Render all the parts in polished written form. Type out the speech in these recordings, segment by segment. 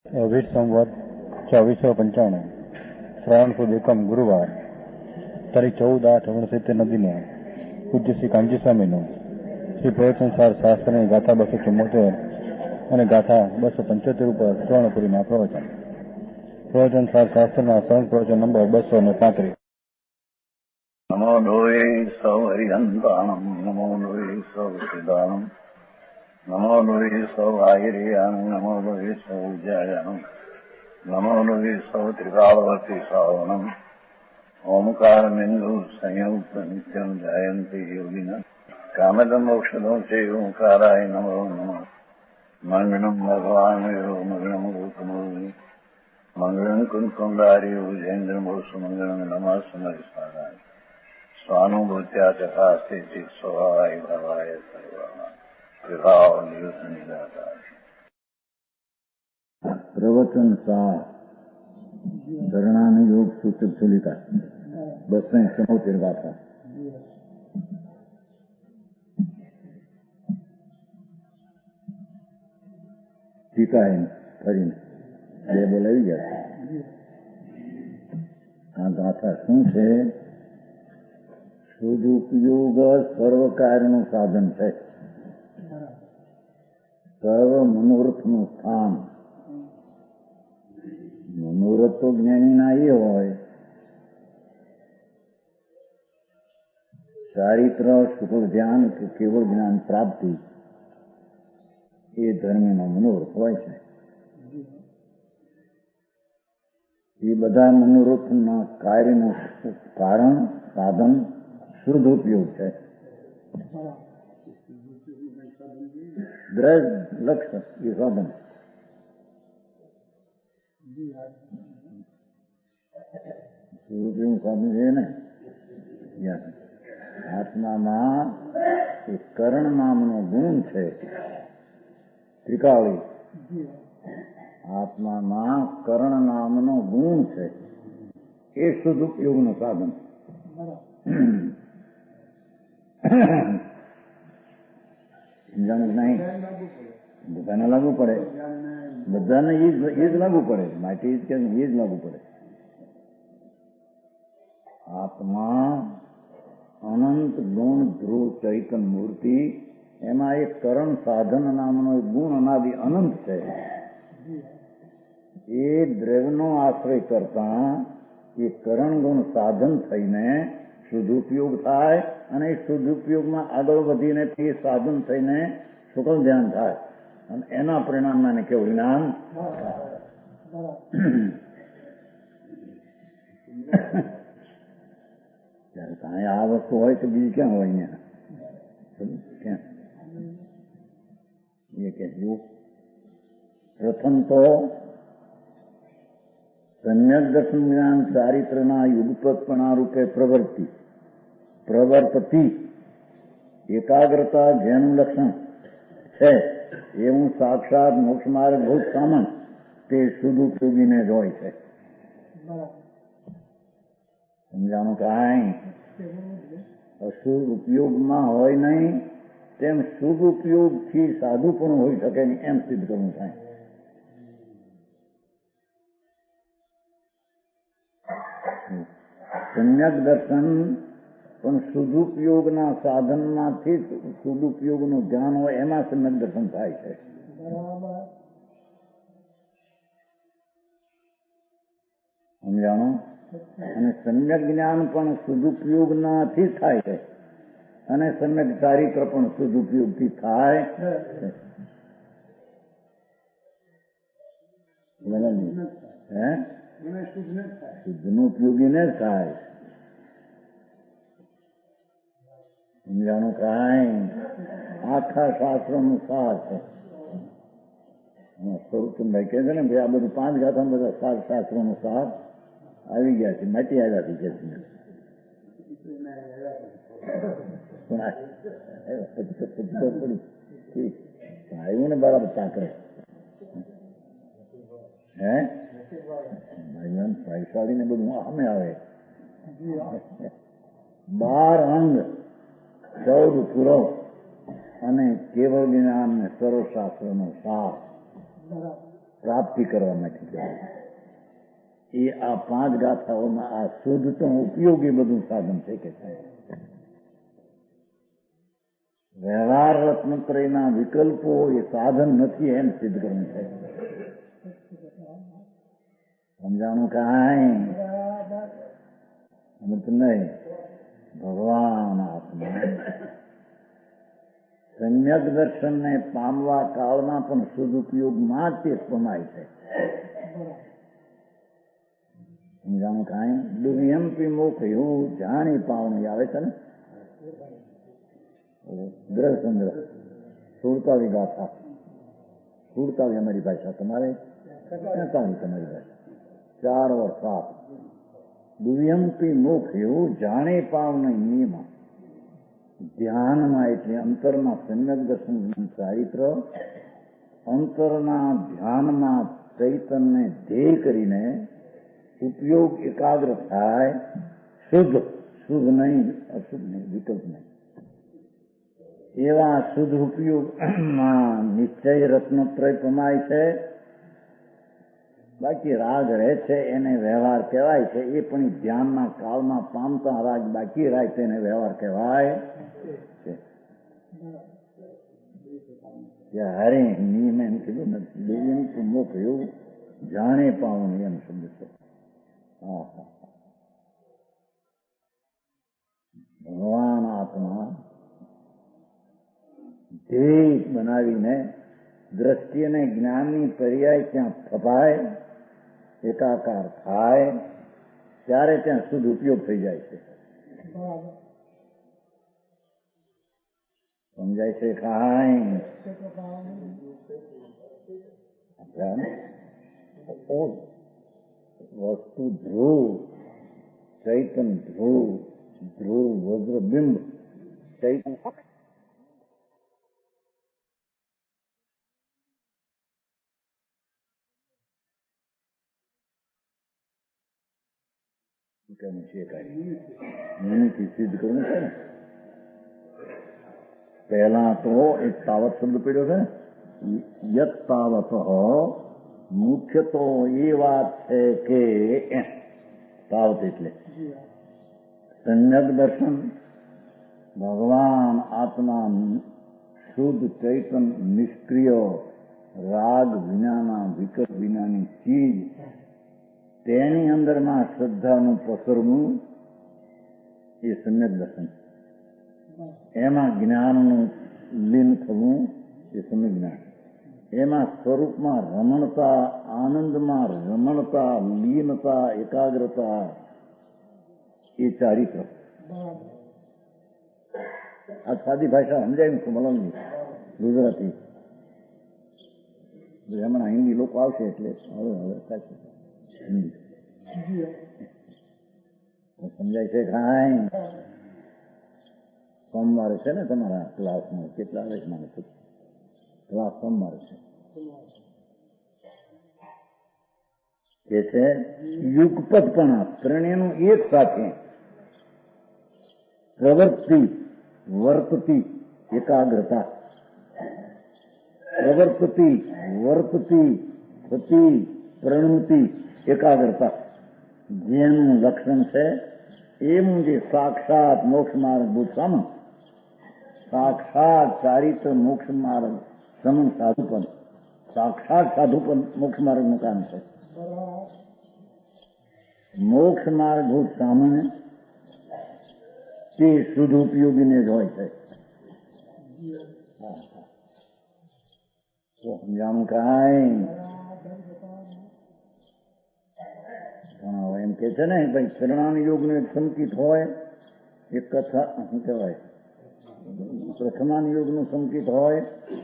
અભિત સંવત 2495 શ્રાવણ સુદ એકમ ગુરુવાર તારીખ 14/8/69 નદીને પૂજ્ય શ્રી કાંજી સ્વામીનું શ્રી પ્રવચનસાર શાસ્ત્રની ગાથા 274 અને ગાથા 275 ઉપર સુવર્ણપુરીના પ્રવચન. પ્રવચનસાર શાસ્ત્રના સંઘ પ્રવચન નંબર 235. નમો લોહે સૌ હરિહંતાણમ નમો લોહે સૌ સિદ્ધાણમ નમો લોહે સૌ આયર્યાણમ નમો લોહે સૌ જયાણમ નમો લોહે સૌ ત્રિકાળવતી સાવણમ ઓમકાર બિંદુ સંયુક્ત નિત્યમ જયંતી યોગિના કામદમ મોક્ષદો છે ઓંકારાય નમો નમઃ મંગળમ ભગવાન મંગળમ ગૌતમોની મંગળમ કુંકુંડાર્યો જૈન્દ્રમોષ મંગળમ નમઃ સમરિસારાય સ્વાનુભૂત્યા ચકાસ્તે સ્વભાવાય ભાવાય સર્વાય વિભાવ નિયુત નિરાકાર. પ્રવચન સાર શરણાની યોગ સૂચક ચલિકા 274 ગાથા. ટીકા ફરીને બે બોલાવી ગયા. આ ગાથા શું છે? સદુપયોગ સર્વ કાર્યનું સાધન છે, સર્વ મનોરથનું સ્થાન. મનોરથ તો જ્ઞાનીના એ હોય ચારિત્ર, શુક્લ ધ્યાન કે કેવળ જ્ઞાન પ્રાપ્તિ, એ ધર્મનો મનોરથ હોય છે. એ બધા મનોરથના કાર્યનું કારણ સાધન શુદ્ધ ઉપયોગ છે. દ્રઢ લક્ષ્ય એ સાધન. શુદ્ધ સાધન છે ને. આત્મામાં એક કરણ નામનો ગુણ છે, ત્રિકાળી. આત્મામાં કરણ નામનો ગુણ છે, એ શુદ્ધ ઉપયોગનું સાધન. સમજાણું નહીં? બધાને લાગુ પડે, બધાને એ જ લાગુ પડે. માટે એ જ લાગુ પડે. આત્મા અનંત ગુણ ધ્રુવ ચૈતન મૂર્તિ, એમાં એક કરણ સાધન નામનો એક ગુણ અનાદિ અનંત છે. એ દ્રવ્યનો આશ્રય કરતા એ કરણ ગુણ સાધન થઈને શુદ્ધુપયોગ થાય, અને એ શુદ્ધુપયોગમાં આગળ વધીને તે સાધન થઈને શુક્લ ધ્યાન થાય, અને એના પરિણામમાં એને કેવું જ્ઞાન. આ વસ્તુ હોય તો બીજી ક્યાં હોય? અહીંયા ક્યાં? એ કે પ્રથમ તો સમ્યક દર્શન જ્ઞાન ચારિત્રના યુગપતપણા રૂપે પ્રવર્તતી એકાગ્રતા જેનું લક્ષણ છે, એવું સાક્ષાત મોક્ષ માર્ગ ભૂત સામન તે શુદ્ધ ઉપયોગીને જ હોય છે. સમજાણું? કાંઈ અશુદ્ધ ઉપયોગમાં હોય નહીં, તેમ શુદ્ધ ઉપયોગથી સાધુ પણ હોઈ શકે નહીં, એમ સિદ્ધ કરવું થાય. સમ્યક દર્શન પણ શુદ્ધુપયોગના સાધનમાંથી શુદ્ધુપયોગનું જ્ઞાન હોય, એમાં સમ્યક દર્શન થાય છે. સમજાણો? અને સમ્યક જ્ઞાન પણ શુદ્ધુપયોગનાથી થાય છે, અને સમ્યક ચારિત્ર પણ શુદ્ધુપયોગથી થાય છે. શુદ્ધનું ઉપયોગીને જ થાય. સમજાણું? કાંઈ આખા શાસ્ત્રોનું સાર છે. સ્વરૂપચંદભાઈ કહે છે ને, ભાઈ આ બધું 5 ગાથા બધા સાર શાસ્ત્રોનો સાર આવી ગયા છે, માટી આવ્યા છે કે આવ્યું ને બરાબર ચાકરે. હે ભાઈશાળી ને બધું સામે આવે. 12 અંગ 14 પુરવ અને કેવળ જ્ઞાન ને સર્વશાસ્ત્રનો સાર. પ્રાપ્તિ કરવા માટે જાય. એ આ 5 ગાથાઓમાં આ શુદ્ધ તો ઉપયોગી બધું સાધન છે કે છે. વ્યવહાર રત્નત્રયના વિકલ્પો એ સાધન નથી એમ સિદ્ધ કરવું છે. સમજાણું કાંઈ અમૃત નહીં. ભગવાન આત્મા સમ્યક દર્શનને પામવા કાળમાં પણ સદુપયોગમાં જ તે પમાય છે. સમજાણું કાંઈ. દુર્યંપી મુખ એવું જાણી પાવણી આવે છે ને. ગ્રહ સંગ્રહ 47 ગાથા. 47 અમારી ભાષા, તમારે 43 તમારી ભાષા. 4 और 7. દુર્યંપી મુખ એવું જાણી પાવણી નિયમ ધ્યાનમાં, એટલે અંતરમાં સમ્યક દર્શન ચારિત્ર, અંતરના ધ્યાનમાં ચૈતનને ધ્યેય કરીને ઉપયોગ એકાગ્ર થાય. શુદ્ધ શુદ્ધ નહીં, અશુદ્ધ નહીં, વિકલ્પ નહીં. એવા શુદ્ધ ઉપયોગમાં નિશ્ચય રત્નત્રય પમાય છે. બાકી રાગ રહે છે એને વ્યવહાર કહેવાય છે. એ પણ ધ્યાનના કાળમાં પામતા રાગ બાકી રાય તેને વ્યવહાર કહેવાય છે. હરે નિયમ એમ કીધું ને, દેવી મુખ એવું જાણે પાવણ એમ શબ્દ છે. ભગવાન આત્મા ધ્યેય બનાવીને દ્રષ્ટિ અને જ્ઞાનની પર્યાય ત્યાં થપાય, એકાકાર થાય, ત્યારે ત્યાં શુદ્ધ ઉપયોગ થઈ જાય છે. સમજાય છે કાંઈ? વસ્તુ ધ્રુવ, ચૈતન ધ્રુવ, ધ્રુવ વજ્રબિંબ, ચૈતન સિદ્ધ કરવું છે ને. પહેલા તો એક તાવત શબ્દ પડ્યો છે. યત તાવત મુખ્ય તો એ વાત છે કે તાવત એટલે સમ્યક દર્શન, ભગવાન આત્મા શુદ્ધ ચૈતન નિષ્ક્રિય રાગ વિનાના વિકલ્પ વિનાની ચીજ, તેની અંદરમાં શ્રદ્ધાનું પસરવું એ સમ્યક દર્શન. એમાં જ્ઞાનનું લીન થવું એ સમ્યક જ્ઞાન. એમાં સ્વરૂપમાં રમણતા, આનંદમાં રમણતા, લીનતા, એકાગ્રતા એ ચારિત્ર. આ સાદી ભાષા સમજાય છું મલમની ગુજરાતી. હમણાં હિન્દી લોકો આવશે એટલે હવે થશે સમજાય છે કાંઈ? સોમવારે છે ને તમારા ક્લાસમાં કેટલા આવે છે? ક્લાસ સોમવારે છે કે છે યુગપદપણા ત્રણેયનું એક સાથે પ્રવૃત્તિ વર્તતી એકાગ્રતા. પ્રવર્તતી વર્તતી થતી પ્રણુતિ એકાગ્રતા જેનું લક્ષણ છે એનું જે સાક્ષાત મોક્ષ માર્ગ ભૂતસમ, સાક્ષાત ચારિત્ર મોક્ષ માર્ગ સમન સાધુપન, સાક્ષાત સાધુપન મોક્ષ માર્ગનું કામ છે. મોક્ષ માર્ગ ભૂત સામાન્ય તે શુદ્ધ ઉપયોગીને જ હોય છે. તો સમજાણું કાંઈ? એમ કે છે ને ભાઈ શરણાન યોગનું એક સંકિત હોય, એક કથા શું કહેવાય પ્રથમાન યોગનું સંકિત હોય,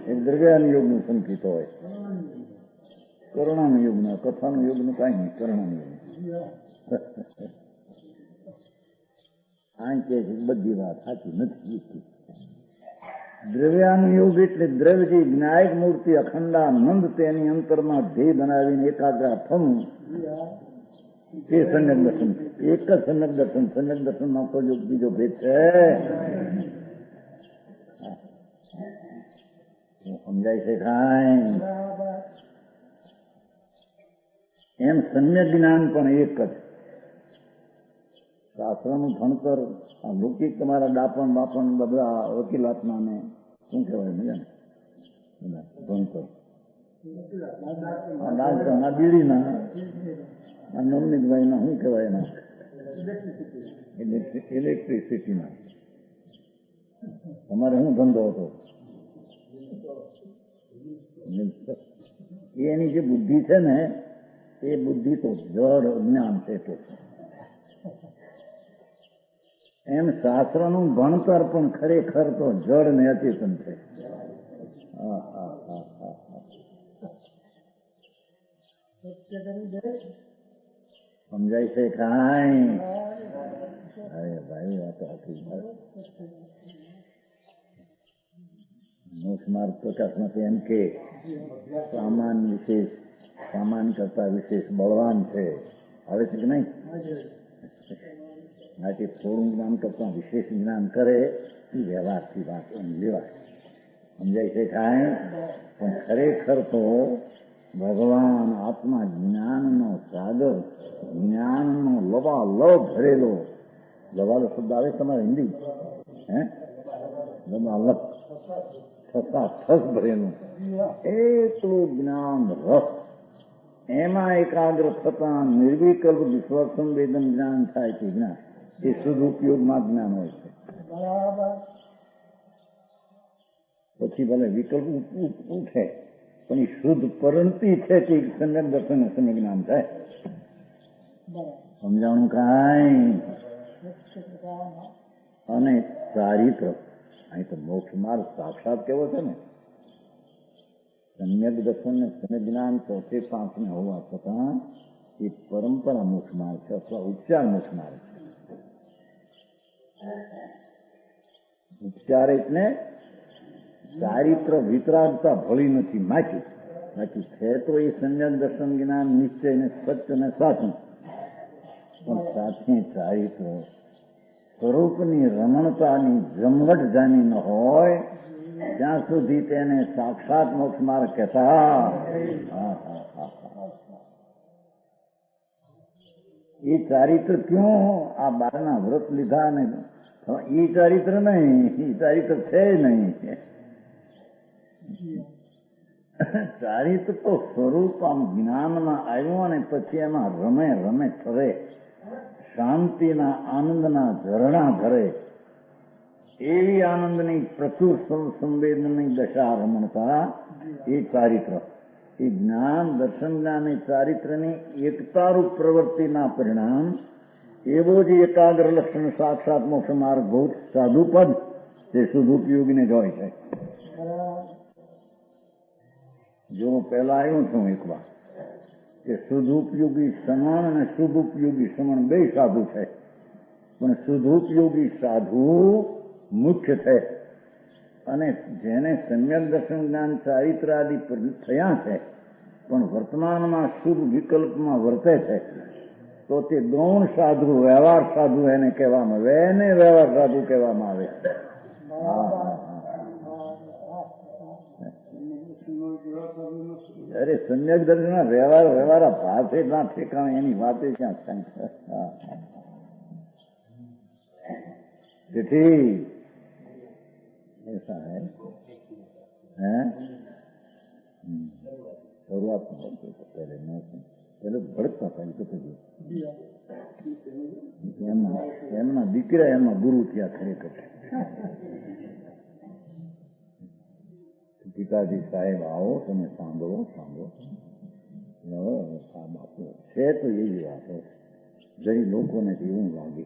એક દ્રવ્યાન યોગનું સંકિત હોય. કરુણાનું યોગનું, કથાનું યોગનું કાંઈ નહીં. કરુણાનું યોગ આ કે બધી વાત સાચી નથી. દ્રવ્યાન યોગ એટલે દ્રવ્ય જે જ્ઞાયક મૂર્તિ અખંડાનંદ તેની અંતરમાં ધ્યેય બનાવીને એકાગ્ર થવું એ સમ્યક દર્શન. એક જ સમ્યક દર્શન. સમ્યક દર્શનમાં તો બીજો ભેદ છે. સમજાય છે કાંઈ? એમ સમ્યક જ્ઞાન પણ એક જ. શાસ્ત્રનું ભણતર આ લૌકિક તમારા ડાપણ બાપણ બધા વકીલાતના ને શું કહેવાય મજા ને ભણતર ડાક્ટરના બીડીના આ નવનીતભાઈના શું કહેવાય એના ઇલેક્ટ્રિસિટીના. તમારે શું ધંધો હતો? એની જે બુદ્ધિ છે ને એ બુદ્ધિ તો જડ અજ્ઞાન છે. તો એમ શાસ્ત્રનું ભણતર પણ ખરેખર તો જડ ને અચેતન છે. સમજાય છે કાંઈ? અરે ભાઈ વાત આખી મોક્ષ માર્ગ પ્રકાશમાંથી એમ કે સામાન વિશેષ સામાન કરતા વિશેષ બળવાન છે. આવે છે કે નહીં? માટે થોડું જ્ઞાન કરતા વિશેષ જ્ઞાન કરે એ વ્યવહારથી વાત લેવાય. સમજાય છે કાંઈ? પણ ખરેખર તો ભગવાન આત્મા જ્ઞાનનો સાગર, જ્ઞાનનો લબાલબ ભરેલો, લબાલો શબ્દ આવે તમારે હિન્દી? હે લબાલબ ઠસ ભરેલું એટલું જ્ઞાન રસ, એમાં એકાગ્ર થતા નિર્વિકલ્પ વિશ્વાસ સંવેદન જ્ઞાન થાય છે. જ્ઞાન એ સદુપયોગમાં જ્ઞાન હોય છે. પછી ભલે વિકલ્પ ઉઠે પણ એ શુદ્ધ પરંતી છે કે સમ્યક દર્શન સમ્યક જ્ઞાન થાય. સમજાણું કાંઈ? અને ચારિત્ર અહીં તો મોક્ષ માર્ગ સાક્ષાત કેવો છે ને, સમ્યક દર્શન ને સમ્યક જ્ઞાન ચોથે પાંચને હોવા છતાં એ પરંપરા મોક્ષ માર્ગ છે અથવા ઉપચાર મોક્ષ માર્ગ છે. ઉપચાર એટલે ચારિત્ર વિતરાગતા ભળી નથી માચી. બાકી છે તો એ સમ્યક દર્શન જ્ઞાન નિશ્ચય ને સત્ય ને સાચું, પણ સાથે ચારિત્ર સ્વરૂપની રમણતાની જમવટ જાની ન હોય ત્યાં સુધી તેને સાક્ષાત મોક્ષ માર્ગ કહેતા. એ ચારિત્ર ક્યું? આ બારના વ્રત લીધા ને એ ચારિત્ર નહીં, એ ચારિત્ર છે નહીં. ચારિત્ર તો સ્વરૂપ આમ જ્ઞાનમાં આવ્યું અને પછી એમાં રમે રમે ફરે, શાંતિના આનંદના ઝરણા ધરે, એવી આનંદની પ્રચુર સંવેદનની દશા રમણતા એ ચારિત્ર. એ જ્ઞાન દર્શન જ્ઞાન એ ચારિત્રની એકતારૂપ પ્રવૃત્તિના પરિણામ એવો જ એકાગ્ર લક્ષણ સાક્ષાત મોક્ષ માર્ગ ભૂત સાધુપદ તે શુદ્ધુપયોગીને જ હોય છે. જો હું પહેલા આવ્યો છું એક વાર કે શુદ્ધુપયોગી સમણ અને શુદ્ધુપયોગી સમણ બે સાધુ છે, પણ શુદ્ધુપયોગી સાધુ મુખ્ય છે. અને જેને સમ્યક દર્શન જ્ઞાન ચારિત્ર આદિ થયા છે પણ વર્તમાનમાં શુભ વિકલ્પમાં વર્તે છે તો તે ગૌણ સાધુ, વ્યવહાર સાધુ એને કહેવામાં આવે, એને વ્યવહાર સાધુ કહેવામાં આવે. અરે સમ્યક દર્શન વ્યવહાર ભાષે ના ઠેકાણે એની વાતે ક્યાં થાય. તેથી ऐसा है शुरुआत में पहले भड़कता था એમના દીકરા એમાં ગુરુ થયા ખરેખર. પિતાજી સાહેબ આવો તમે સાંભળો બાપુ છે તો એવી વાત જઈ લોકોને એવું લાગે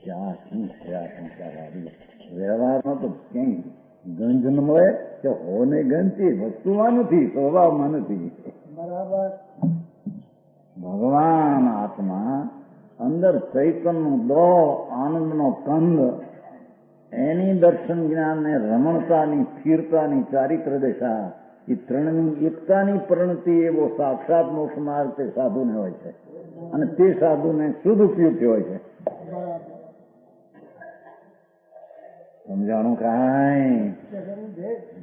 કે આ શું છે, આ સંસાર આવી વ્યવહારમાં તો ક્યાંય ગંજ ન મળે કે હોને ગંજ એ વસ્તુમાં નથી, સ્વભાવમાં નથી. બરાબર. ભગવાન આત્મા અંદર ચૈતનનો દોડ, આનંદનો કંદ, એની દર્શન જ્ઞાનને રમણતાની, સ્થિરતાની ચારિત્ર દશા, એ ત્રણની એકતાની પરિણતિ એવો સાક્ષાત મોક્ષ માર્ગ તે સાધુને હોય છે અને તે સાધુને શુદ્ધ ઉપયોગી હોય છે. સમજાણું કાંઈ?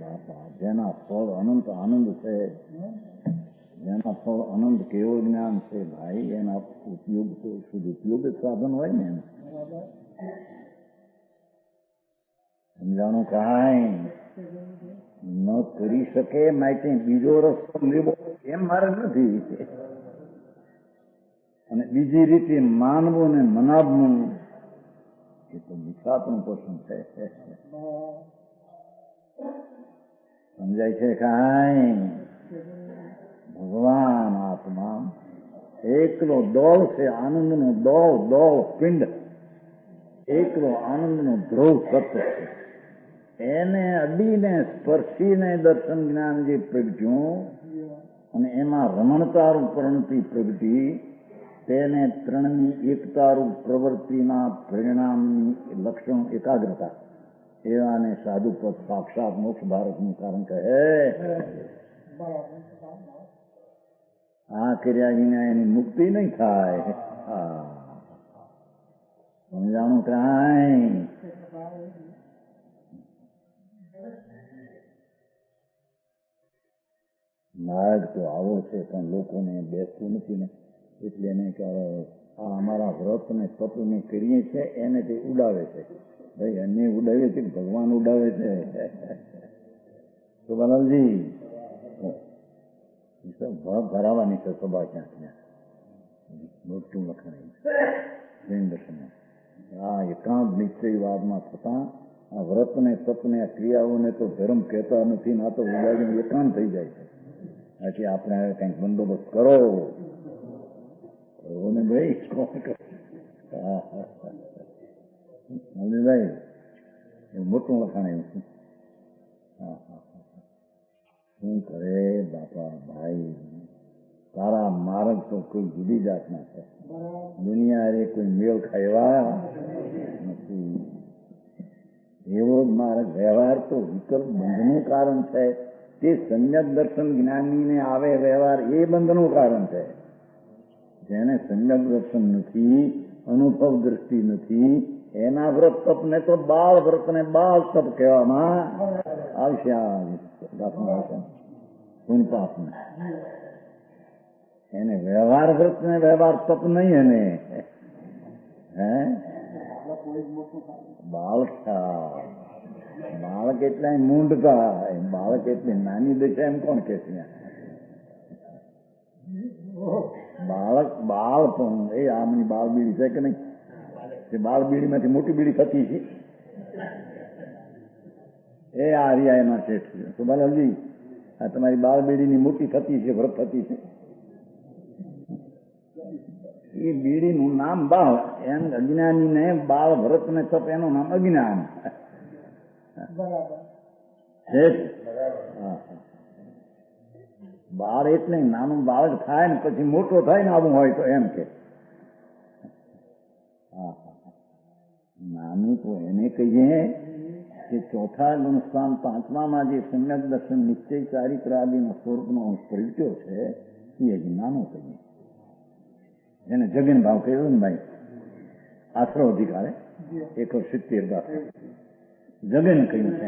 બાપા જેના ફળ અનંત આનંદ છે જેના ફળ અનંત કેવળ જ્ઞાન છે ભાઈ, એના ઉપયોગ તો શુદ્ધ ઉપયોગ જ સાધન હોય ને એમ. સમજાણું કાંઈ ન કરી શકે માટે બીજો રસ્તો લેવો એમ મારે નથી. અને બીજી રીતે માનવું ને મનાવવું એ તો વિખાતનું પસંદ છે. સમજાય છે કાંઈ? ભગવાન આત્મા એકલો દોળ છે, આનંદનો દોળ પિંડ, એકલો આનંદનો ધ્રુવ સત્ય છે. એને અડીને સ્પર્શીને દર્શન જ્ઞાન જે પ્રગટ્યું અને એમાં રમણતારૂપ પ્રવૃત્તિ પ્રગટી, તેને ત્રણની એકતારૂપ પ્રવૃત્તિના પરિણામની લક્ષણ એકાગ્રતા, એવાને સાધુપદ સાક્ષાત મોક્ષ ભારતનું કારણ કહે. આ કર્યા વિના એની મુક્તિ નહીં થાય. સમજાણું કાંઈ? માર્ગ તો આવો છે પણ લોકોને બેસતું નથી ને, એટલે એને આ અમારા વ્રત ને તપ ને કરીએ છે એને તે ઉડાવે છે. ભાઈ એને ઉડાવે છે, ભગવાન ઉડાવે છે. તો બાલાજી ભરાવાની છે સભા ક્યાં મોટું લખાણ જૈન દર્શનમાં. આ એકાંત નિશ્ચયવાદમાં થતા આ વ્રત ને તપ ને આ ક્રિયાઓને તો ધર્મ કહેતા નથી, ના તો ઉડાવીને એકાંત થઈ જાય છે. એટલે આપણે કંઈક બંદોબસ્ત કરો ને ભાઈ. ભાઈ મોટું લખાણ એવું છે. શું કરે બાપા ભાઈ, તારા માર્ગ તો કોઈ જુદી જાતના છે. દુનિયા રે કોઈ મેળ ખાયવા નથી. એવો જ માર્ગ વ્યવહાર તો વિકલ્પ બંધનું કારણ છે. તે સમ્યક દર્શન જ્ઞાનીને આવે વ્યવહાર એ બંધનું કારણ છે. જેને સમ્યક દર્શન નથી, અનુભવ દ્રષ્ટિ નથી, એના વ્રત તપને તો બાળ વ્રત ને બાળ તપ કહેવામાં આવશે. પુણ્યપાપને એને વ્યવહાર વ્રત ને વ્યવહાર તપ નહીં. એને બાળક એટલા મૂંઢતા, બાળક એટલી નાની દશા એમ કોણ કે છે? બાળ પણ એ આમની બાળ બીડી છે કે નહીં? તે બાળ બીડીમાંથી મોટી બીડી થતી છે. એ આ રહ્યા એના શેઠ છે. તો બાલાજી આ તમારી બાળ બીડીની મોટી થતી છે, વ્રત થતી છે. એ બીડીનું નામ બાળ, એમ અજ્ઞાનીને બાળ વ્રત ને તપ એનું નામ અજ્ઞાન. બાળ એટલે નાનું બાળક થાય ને પછી મોટો થાય ને આવું હોય તો એમ કે નાનું તો એને કહીએ કે ચોથા ગુણસ્થાન પાંચમામાં જે સમ્યક દર્શન નિશ્ચય ચારિત્ર આદિના સ્વરૂપનો પ્રગટ્યો છે એ હજી નાનો કહીએ. એને જગન ભાવ કહ્યો ને ભાઈ, આશરો અધિકારે 170 જગન કહ્યું છે.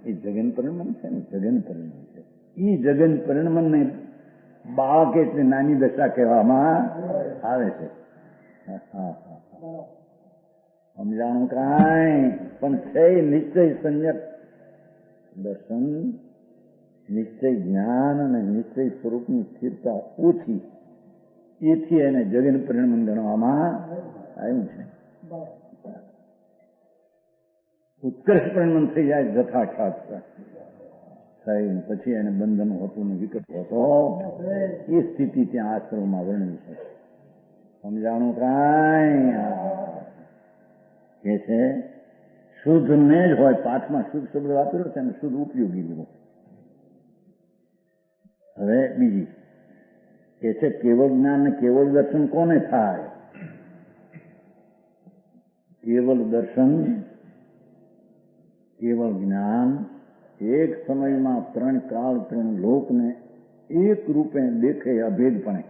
એ જગન પરિણમન છે ને, જગન પરિણમન છે. એ જગન પરિણમન ને બાળક એટલે નાની દશા કહેવામાં આવે છે. સમજાણું કાંઈ? પણ છે નિશ્ચય સંયક દર્શન, નિશ્ચય જ્ઞાન અને નિશ્ચય સ્વરૂપની સ્થિરતા ઓછી, એથી એને જગન પરિણમન ગણવામાં આવ્યું છે. ઉત્કર્ષ પરિણમન થઈ જાય જથાખાત થઈ, પછી એને બંધન હોતું ને વિકટ હોતો, એ સ્થિતિ ત્યાં આશ્રમમાં વર્ણવી છે. સમજાણું કાંઈ? કે છે શુદ્ધ ને જ હોય. પાઠમાં શુદ્ધ શબ્દ વાપર્યો છે અને શુદ્ધ ઉપયોગી લીધો. હવે બીજી કે છે કેવળ જ્ઞાન ને કેવળ દર્શન કોને થાય? કેવળ દર્શન, કેવળ જ્ઞાન એક સમયમાં ત્રણ કાળ ત્રણ લોકને એક રૂપે દેખે અભેદપણે,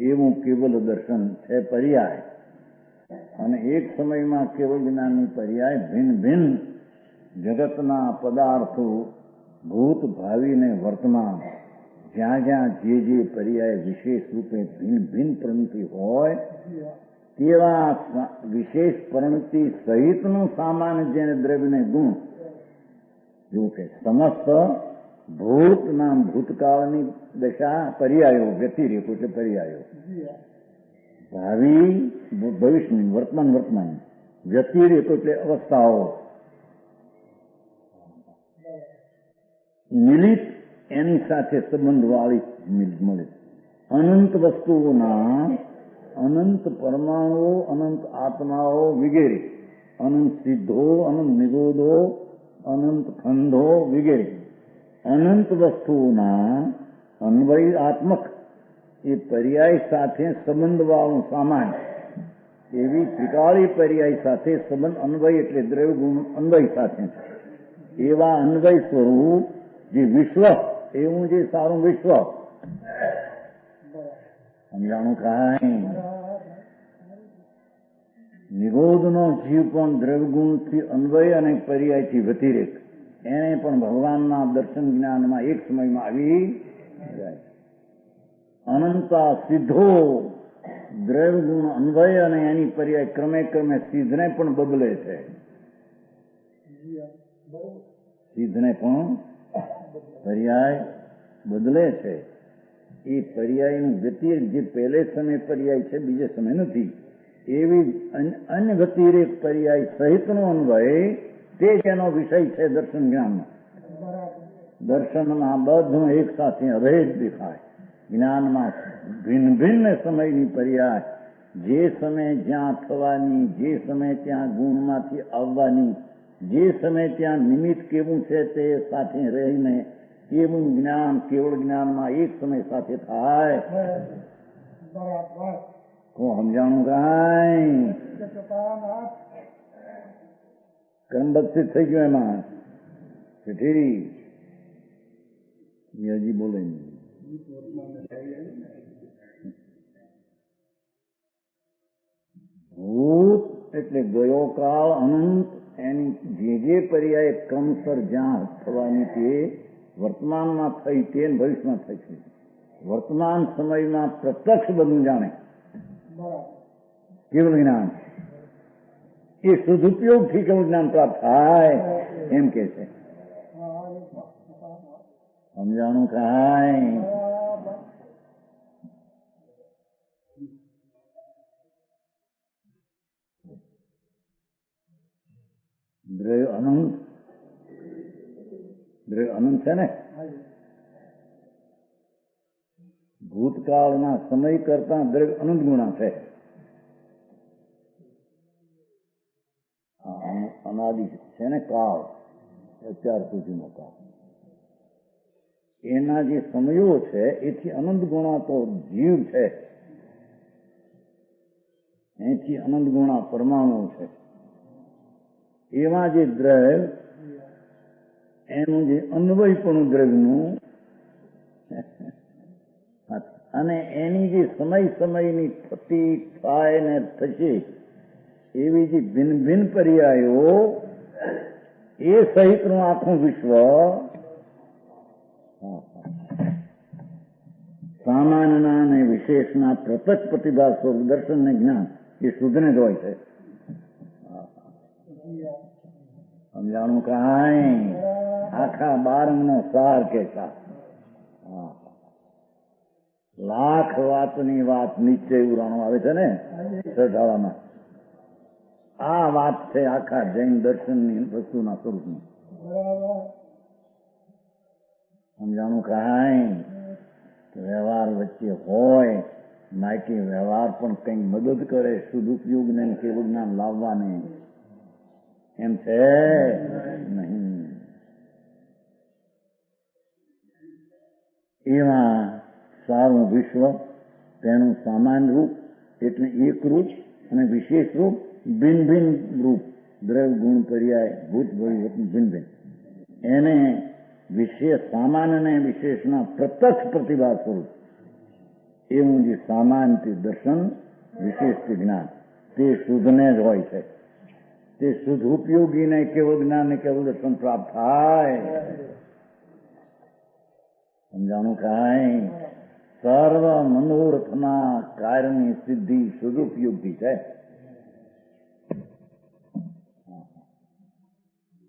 એવું કેવલ દર્શન છે પર્યાય. અને એક સમયમાં કેવળ જ્ઞાનની પર્યાય ભિન્ન ભિન્ન જગતના પદાર્થો ભૂત ભાવિ ને વર્તમાન જ્યાં જ્યાં જે પર્યાય વિશેષ રૂપે ભિન્ન ભિન્ન પ્રવૃત્તિ હોય તેવા વિશેષ પ્રવૃત્તિ સહિતનું સામાન્ય જેને દ્રવ્યને ગુણ જો કે સમસ્ત ભૂત નામ ભૂતકાળની દશા પર્યાયો વ્યતિરેકો એટલે પર્યાયો ભાવિ ભવિષ્યની વર્તમાન વ્યતિરેકો એટલે અવસ્થાઓ મિલિત એની સાથે સંબંધવાળી મળે. અનંત વસ્તુઓના અનંત પરમાણુઓ, અનંત આત્માઓ વગેરે, અનંત સિદ્ધો, અનંત નિરોધો, અનંત ખંડો વગેરે અનંત વસ્તુઓના અન્વયાત્મક એ પર્યાય સાથે સંબંધવાળું સામાન્ય એવી ત્રિકાળી પર્યાય સાથે સંબંધ અન્વય એટલે દ્રવ્ય ગુણ અન્વય સાથે એવા અન્વય સ્વરૂપ જે વિશ્વ એવું જે સારું વિશ્વ સમજાણું કાંઈ નિરોધનો જીવ પણ દ્રવ્યગુણથી અન્વય અને પર્યાયથી વ્યતિરેક એને પણ ભગવાનના દર્શન જ્ઞાનમાં એક સમયમાં આવી જાય. અનંતા સિદ્ધો દ્રવ્યગુણ અન્વય અને એની પર્યાય ક્રમે ક્રમે સિદ્ધને પણ બદલે છે. સિદ્ધને પણ પર્યાય બદલે છે. એ પર્યાયનું વ્યતિરેક જે પહેલે સમય પર્યાય છે બીજે સમય નથી એવી અન્ય વ્યતિરેક પર્યાય સહિતનો અન્વય તે જ એનો વિષય છે દર્શન જ્ઞાનમાં. દર્શનમાં બધું એક સાથે અભેદ દેખાય. જ્ઞાનમાં ભિન્ન ભિન્ન સમયની પર્યાય જે સમય જ્યાં થવાની, જે સમય ત્યાં ગુણમાંથી આવવાની, જે સમય ત્યાં નિમિત્ત કેવું છે તે સાથે રહીને એવું જ્ઞાન કેવળ જ્ઞાનમાં એક સમય સાથે થાય. સમજાણું કાંઈ કર્મબક્ષિત થઈ ગયું એમાં હજી બોલે ભૂત એટલે ગયો કાળ અનંત એની જે પર્યાય ક્રમસર જ્યાં થવાની તે વર્તમાનમાં થઈ તે ભવિષ્યમાં થઈ છે. વર્તમાન સમયમાં પ્રત્યક્ષ બધું જાણે કેવળ જ્ઞાન એ સદુપયોગથી કેવળ જ્ઞાન પ્રાપ્ત થાય એમ કે છે. સમજાણું કાંઈ દ્રવ્ય અનંત છે ને ભૂતકાળના સમય કરતા દ્રવ્ય અનંત ગુણા છે. અનાદિ છે ને કાળ અત્યાર સુધીનો કાળ એના જે સમયો છે એથી અનંત ગુણા તો જીવ છે, એથી અનંત ગુણા પરમાણુ છે. એમાં જે દ્રવ્ય એનું જે અન્વયપણું દ્રવ્યનું અને એની જે સમયની થતી થાય ને થશે એવી જે ભિન્ન ભિન્ન પર્યાયો એ સહિતનું આખું વિશ્વ સામાન્યના અને વિશેષના પ્રત્યક્ષ પ્રતિભા સ્વરૂપ દર્શન ને જ્ઞાન એ શુદ્ધને જ હોય છે. સમજાણું કાંઈ આખા બારંગનો સાર કે લાખ વાતની વાત નીચે ઉરાણો આવે છે ને સરઢાળામાં. આ વાત છે આખા જૈન દર્શનની વસ્તુના સ્વરૂપની. સમજાણું કાંઈ વ્યવહાર વચ્ચે હોય નાયકી વ્યવહાર પણ કંઈક મદદ કરે સદુપયોગને કેવું જ્ઞાન લાવવાને એમ છે નહીં. એમાં સારું વિશ્વ તેનું સામાન્ય રૂપ એટલે એક રૂપ અને વિશેષ રૂપ ભિન્ન ભિન્ન રૂપ દ્રવ્ય ગુણ પર્યાય ભૂત ભવિષ્ય ભિન્ન ભિન્ન એને વિશેષ સામાન્ય અને વિશેષના પ્રત્યક્ષ પ્રતિભા સ્વરૂપ એવું જે સામાન્ય દર્શન વિશેષ જ્ઞાન તે શુદ્ધને જ હોય છે. તે શુદ્ધ ઉપયોગીને કેવળ જ્ઞાન ને કેવળ દર્શન પ્રાપ્ત થાય. સમજાણું કાંઈ? સર્વ મનોરથના કાર્યની સિદ્ધિ સદુપયોગથી છે.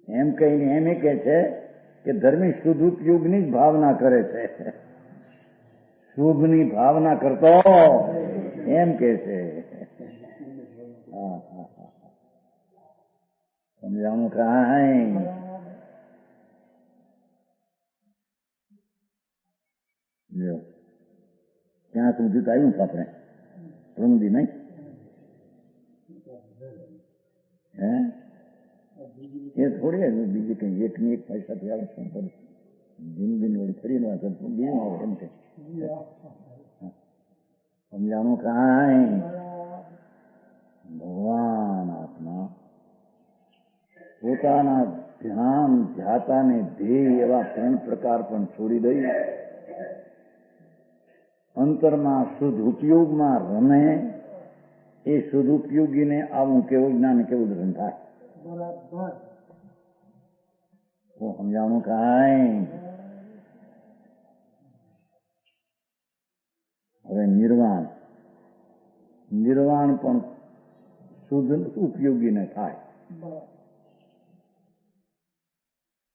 એમ કહીને એમ કહે છે કે ધર્મી સદુપયોગની જ ભાવના કરે છે, શુભની ભાવના કરતો એમ કે છે. સમજાણું કાંઈ? જો ત્યાં સુધી તો આવ્યું આપણે પ્રમદી નહીં હે? એ થોડી બીજી કઈ એકની એક પૈસાથી આવે છે. દિન વળી ફરી વાત બીજું આવે એમ છે. સમજાણું કાંઈ? ભગવાન આત્મા પોતાના ધ્યાન ધ્યાતાને ધ્યેય એવા 3 પ્રકાર પણ છોડી દઈ અંતરમાં શુદ્ધ ઉપયોગમાં રમે. એ શુદ્ધ ઉપયોગીને આવું કેવું જ્ઞાન કેવું ધર્મ થાય? સમજાણું કાંઈ? હવે નિર્વાણ પણ શુદ્ધ ઉપયોગીને થાય.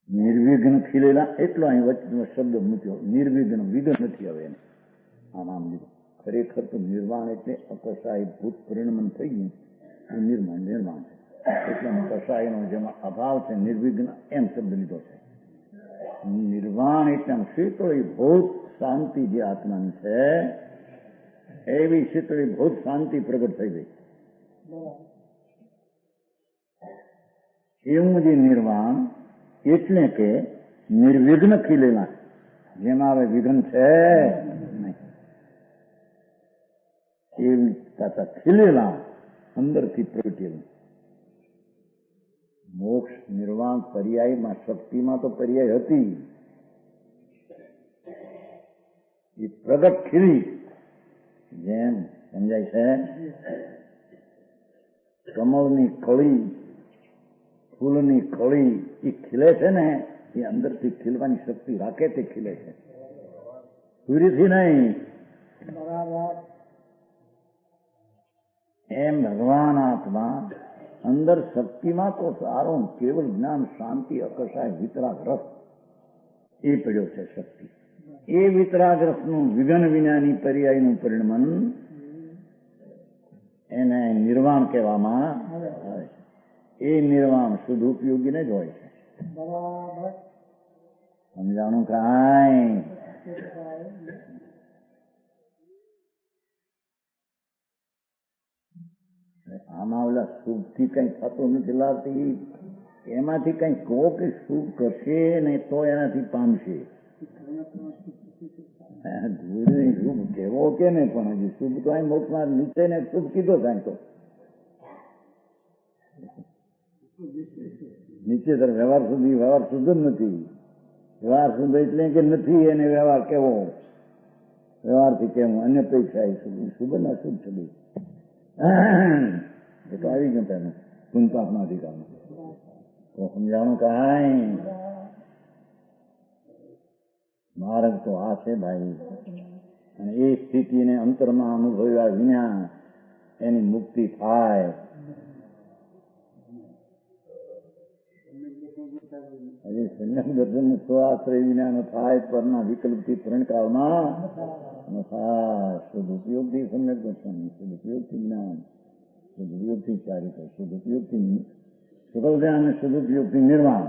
નિર્વિઘ્ન ખીલેલા એટલો અહીં વચ્ચેનો શબ્દ મૂક્યો. નિર્વિઘ્ન વિઘ્ન નથી હવે એને આમ લીધું. ખરેખર તો નિર્વાણ એટલે અકસાય ભૂત પરિણમન થઈ ગયું એ નિર્માણ છે. એટલે કસાયનો જેમાં અભાવ છે નિર્વિઘ્ન એમ શબ્દ લીધો છે. નિર્વાણ એટલે શીતળી ભૂત શાંતિ જે આત્માની છે એવી શીતળી ભૂત શાંતિ પ્રગટ થઈ ગઈ. એવું જે નિર્વાણ એટલે કે નિર્વિઘ્ન ખીલેલા, જેમાં હવે વિઘ્ન છે નહીં એવી તથા ખીલેલા અંદરથી પ્રગટેલું મોક્ષ નિર્વાણ પર્યાયમાં શક્તિમાં તો પર્યાય હતી એ પ્રગટ ખીલી. જેમ સમજાય છે કમળની કળી ફૂલની કળી એ ખીલે છે ને એ અંદરથી ખીલવાની શક્તિ રાખે તે ખીલે છે, સૂર્યથી નહીં. એમ ભગવાન આત્મા અંદર શક્તિમાં તો સારું કેવલ જ્ઞાન શાંતિ અકસાય વિતરાગ રસ એ પડ્યો છે શક્તિ. એ વિતરાગ રસનું વિઘ્ન વિનાની પર્યાયનું પરિણમન એને નિર્વાણ કહેવામાં આવે છે. એ નિર્વાણ શુદ્ધ ઉપયોગીને જ હોય છે. સમજાણું કાંઈ? આમાં ઓલા શુભ થી કઈ થતું નથી લાગતી. એમાંથી કઈ કહો કે શુભ કરશે ને તો એનાથી પામશે. શુભ કેવો કે ને પણ હજી શુભ તો અહીં મોક્ષમાં નીચે ને શુભ કીધો થાય તો નીચે તર વ્યવહાર શુદ્ધ જ નથી. વ્યવહાર શુદ્ધ એટલે કે નથી એને વ્યવહાર કેવો, વ્યવહારથી કેવું અન્ય અપેક્ષા શુભ ને અશુભ છે. એ તો આવી ગયું તેનું પુનપાપના અધિકારનું. તો સમજાણું કાંઈ? માર્ગ તો આ છે ભાઈ. અને એ સ્થિતિને અંતરમાં અનુભવ્યા વિના એની મુક્તિ થાય. હજી સંયમ દર્શન સ્વાશ્રય વિના ન થાય પરના વિકલ્પથી ત્રણકાળમાં ન થાય. સદુપયોગથી સમ્યક દર્શન, સદુપયોગથી જ્ઞાન, સદુપયોગથી ચારિત્ર, સદુપયોગથી સકલ ધ્યાન અને સદુપયોગથી નિર્વાણ.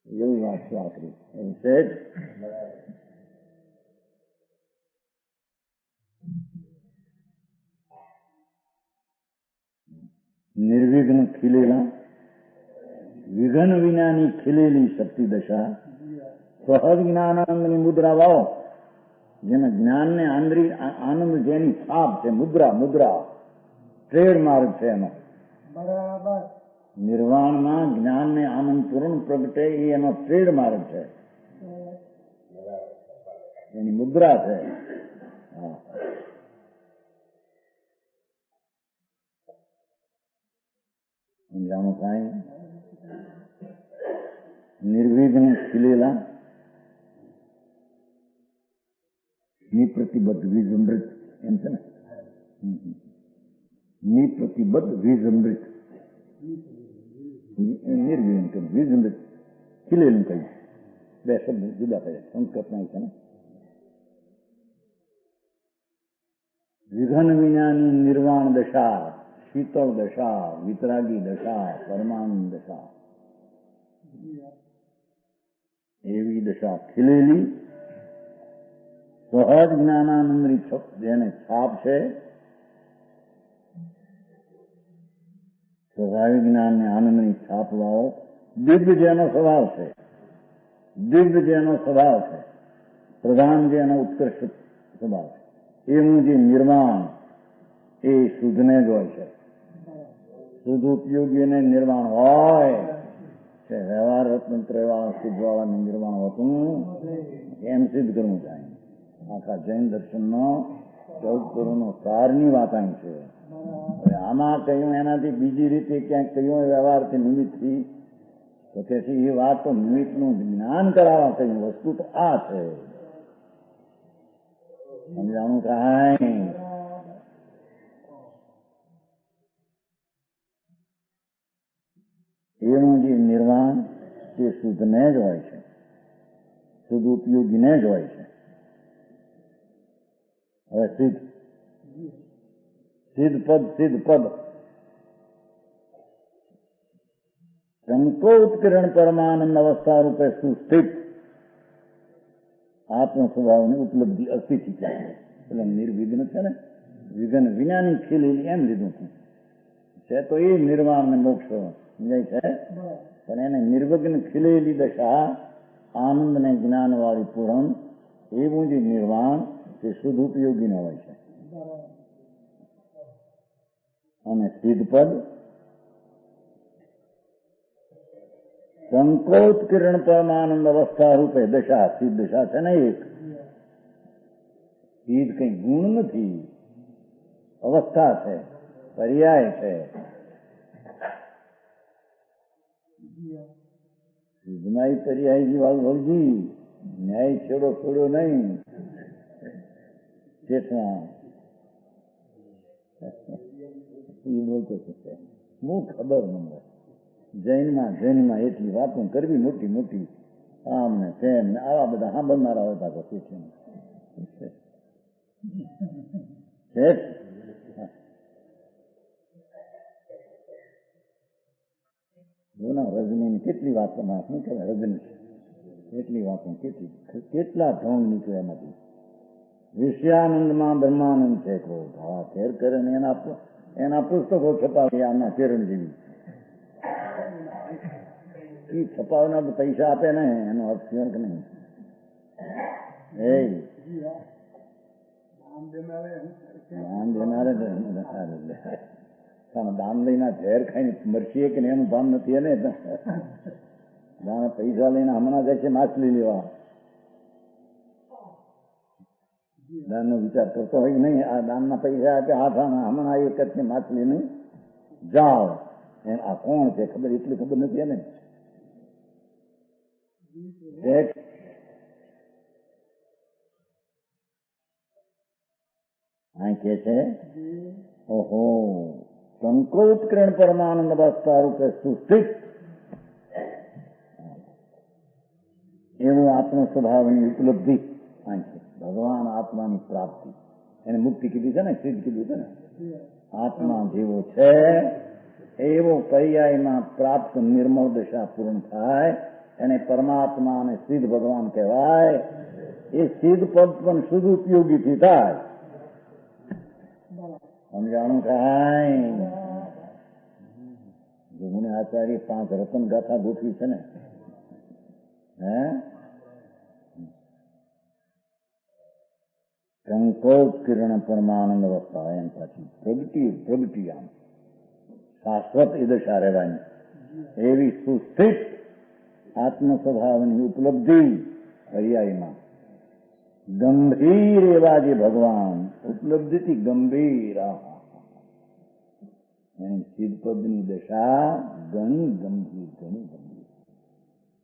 એવી વાત છે આખરી. એવું છે જ. નિર્વિઘ્ન ખીલેલા વિઘ્ન વિનાની ખીલેલી શક્તિ દશા સહજ જ્ઞાનાનંદની મુદ્રા વાવો. જેને જ્ઞાનને આનંદ જેની છાપ છે, મુદ્રા ટ્રેડમાર્ક છે એનો. બરાબર. નિર્વાણમાં જ્ઞાનને આનંદ પૂર્ણ પ્રગટે એ એનો ટ્રેડમાર્ક છે, એની મુદ્રા છે. સમજાણું કાંઈ? નિર્વિઘ્ન ખીલેલા નિપ્રતિબદ્ધ વીજમૃત એમ છે ને, નિપ્રતિબદ્ધ વીજમૃત, નિર્વિઘ્ન કહ્યું, વીજમૃત ખીલેલું કહ્યું, બે શબ્દ જુદા કર્યા, સંસ્કૃતમાં છે ને. વિઘન વિનાની નિર્વાણ દશા, શીતળ દશા, વિતરાગી દશા, પરમાનંદ દશા, એવી દશા ખીલેલી સહજ જ્ઞાનાનંદની જેને છાપ છે, સ્વાભાવિક જ્ઞાનને આનંદની છાપ વાળો દિવ્ય જેનો સ્વભાવ છે, દિવ્ય જેનો સ્વભાવ છે, પ્રધાન જેનો ઉત્કૃષ્ટ સ્વભાવ છે, એવું જે નિર્વાણ એ શુદ્ધને જ હોય છે. શુદ્ધ ઉપયોગીને નિર્વાણ હોય છે, વ્યવહાર તંત્ર એવા શુદ્ધવાળાનું નિર્વાણ હોતું એમ સિદ્ધ કરવું જાય. આખા જૈન દર્શનનો 14 કરોડનો સારની વાત અહીં છે. આમાં કહ્યું એનાથી બીજી રીતે ક્યાંક કહ્યું વ્યવહારથી નિમિત્તથી, તો કે એ વાત તો નિમિત્તનું જ્ઞાન કરાવવા કહ્યું, વસ્તુ તો આ છે. સમજાણું કાંઈ એવું જે નિર્વાણ તે શુદ્ધને જ હોય છે, શુદ્ધ ઉપયોગીને જ હોય છે. હવે સિદ્ધ પદ સંકોત્કિરણ પરમાનંદ અવસ્થા રૂપે સુસ્થિત આત્મ સ્વભાવની ઉપલબ્ધિ અસ્થિતિ એટલે નિર્વિઘ્ન છે ને, વિઘ્ન વિનાની ખીલેલી એમ લીધું છે તો એ નિર્વાણ ને મોક્ષ સમજાય છે. પણ એને નિર્વિઘ્ન ખીલેલી દશા, આનંદ ને જ્ઞાન વાળી પૂરણ, એવું જે નિર્વાણ તે શુદ્ધ ઉપયોગી ન હોય છે. અને સિદ્ધપદ સંકોત્કિરણ પરમાનંદ અવસ્થા રૂપે દશા, સિદ્ધ દશા છે ને એક. સિદ્ધ કઈ ગુણ નથી, અવસ્થા છે, પર્યાય છે. સિદ્ધમાં પર્યાયની વાત ભરજી, ન્યાય છેડો છોડો નહીં. બોલતો હું ખબર નંબર જૈનમાં એટલી વાતો કરવી મોટી મોટી, આમ ને તેમ ને આવા બધા સાંભળનારા હતા. પછી રજની કેટલી વાતો માં શું કહેવાય, રજની એટલી વાતો કેટલા ઢોંગ નીકળે એમાંથી. વિષયાનંદમાં બ્રહ્માનંદ છે, ભાવા ફેર કરે ને એના પુસ્તકો છપાવી આના કિરણ જેવી. એ છપાવના પૈસા આપે ને એનો અર્થ કે નહીં. દાન લઈને ઝેર ખાઈને મરશીએ કે એનું ભાન નથી. એને પૈસા લઈને હમણાં જાય છે માછલી લેવા. દાન નો વિચાર કરતો હોય નહીં. આ દાનના પૈસા આપે હાથાના, હમણાં એક જ છે માછલી નહીં જાઓ. એમ આ કોણ છે ખબર, એટલી ખબર નથી એને. અહીં કે છે ઓહો સંકોત્કિરણ પરમાનંદ અવસ્થા રૂપે સુસ્થિત એવું આત્મ સ્વભાવની ઉપલબ્ધિ અહીં છે. ભગવાન આત્માની પ્રાપ્તિ, એને મુક્તિ કીધી છે ને, સિદ્ધ કીધું છે ને. આત્મા જેવો છે એવો પર્યાયમાં પ્રાપ્ત નિર્મળ દશા પૂર્ણ થાય એને પરમાત્મા અને સિદ્ધ ભગવાન કહેવાય. એ સિદ્ધ પદ પણ શુદ્ધ ઉપયોગીથી થાય. સમજાણું કાંઈ? મને આચાર્ય 5 રતન ગાથા ગોઠવી છે ને. સંકોત્કિરણ પરમાનંદ અવસ્થા એમ પાછી પ્રગટી આમ શાશ્વત એ દશા રહેવાની એવી સુસ્થિત આત્મ સ્વભાવની ઉપલબ્ધિ પર્યાયમાં ગંભીર એવા જે ભગવાન ઉપલબ્ધિથી ગંભીર એની સિદ્ધપદની દશા ઘણી ગંભીર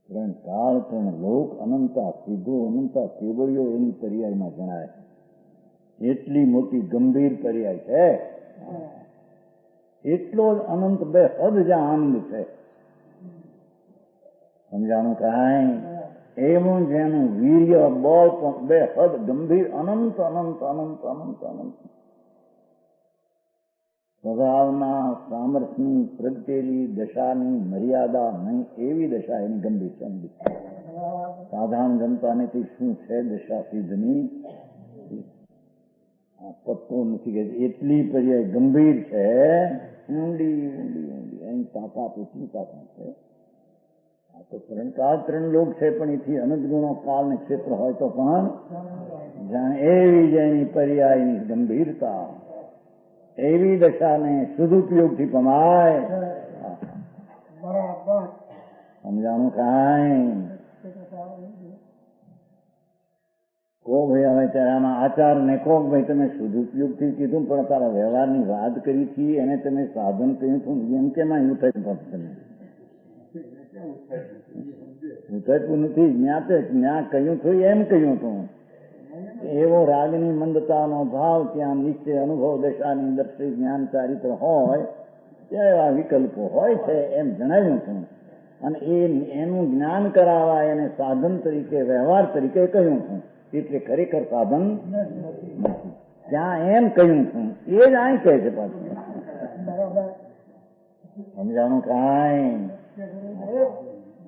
ત્રણ કાળ, ત્રણ લોક, અનંતા સીધો, અનંતા કેવળીઓ એની પર્યાયમાં જણાય. એટલી મોટી ગંભીર પર્યાય છે. એટલો જ અનંત બે હદ જ્યાં આનંદ છે. સમજાણું કાંઈ? એવું જેનું વીર્ય બળ પણ બે હદ ગંભીર અનંત અનંત અનંત અનંત અનંત સ્વભાવના સામર્થ્યની પ્રગટેલી દશાની મર્યાદા નહીં એવી દશા એની ગંભીર છે. સાધારણ જનતાનેથી શું છે દશા સિદ્ધની પત્તો નથી કે એટલી પર્યાય ગંભીર છે. ઊંડી ઊંડી ઊંડી એની તાકાત એટલી તાકાત છે. આ તો ત્રણ લોક છે પણ એથી અનંત ગુણો કાળ ને ક્ષેત્ર હોય તો પણ જાણે એવી જેની પર્યાયની ગંભીરતા એવી દશાને સદુપયોગથી પમાય. સમજાણું કાંઈ? કો ભાઈ હવે ત્યારે આમાં આચાર ને કો ભાઈ તમે સદુપયોગથી કીધું પણ તારા વ્યવહારની વાત કરી હતી એને તમે સાધન કહ્યું હતું એમ કેમાં એવું થયું? તમે ઉતરતું નથી. જ્યાં કહ્યું હતું એમ કહ્યું હતું. એવો રાગની મંદતાનો ભાવ ત્યાં નિશ્ચય અનુભવ દશાની દર્શી જ્ઞાન ચારિત્ર હોય ત્યાં એવા વિકલ્પો હોય છે એમ જણાવ્યું હતું. અને એનું જ્ઞાન કરાવવા એને સાધન તરીકે વ્યવહાર તરીકે કહ્યું છું. એટલે ખરેખર સાધન નથી. ત્યાં એમ કહ્યું છું એ જ અહીં કહે છે પાછું. સમજાણું કાંઈ?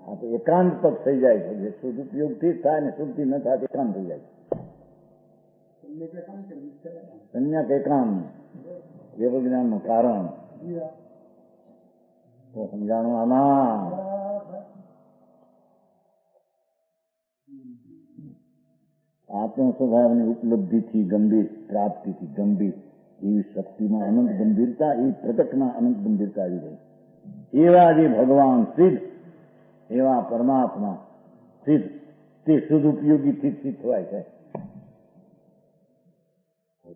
આ તો એકાંત પદ થઈ જાય છે. જે સદુપયોગથી થાય ને શુદ્ધિ ન થાય એકાંત થઈ જાય છે. સંજ્ઞક એકાંત કેવળ જ્ઞાનનું કારણ. તો સમજાણું આમાં? આત્મ સ્વભાવની ઉપલબ્ધિથી ગંભીર, પ્રાપ્તિથી ગંભીર એવી શક્તિમાં અનંત ગંભીરતા, એ પ્રગટમાં અનંત ગંભીરતા આવી ગઈ. એવા જે ભગવાન સિદ્ધ, એવા પરમાત્મા સિદ્ધ, તે સદુપયોગીથી સિદ્ધ થવાય છે.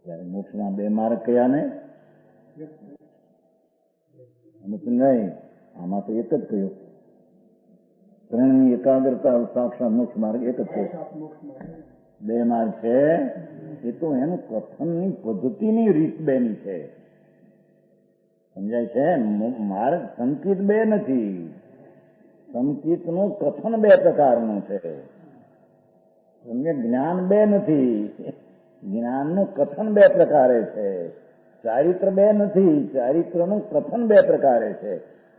ત્યારે મોક્ષના બે માર્ગ કયા ને? અમુક નહીં, આમાં તો એક જ કહ્યું. ત્રણની એકાગ્રતા સાક્ષાત મોક્ષ માર્ગ એક જ છે. બે માર્ગ છે એ તો એનું કથનની પદ્ધતિની રીત બેની છે. સમજાય છે? માર્ગ સંકિત બે નથી. સંકિતનું કથન બે પ્રકારનું છે. જ્ઞાન બે નથી. જ્ઞાનનું કથન બે પ્રકારે છે. ચારિત્ર બે નથી. ચારિત્રનું કથન બે પ્રકારે છે.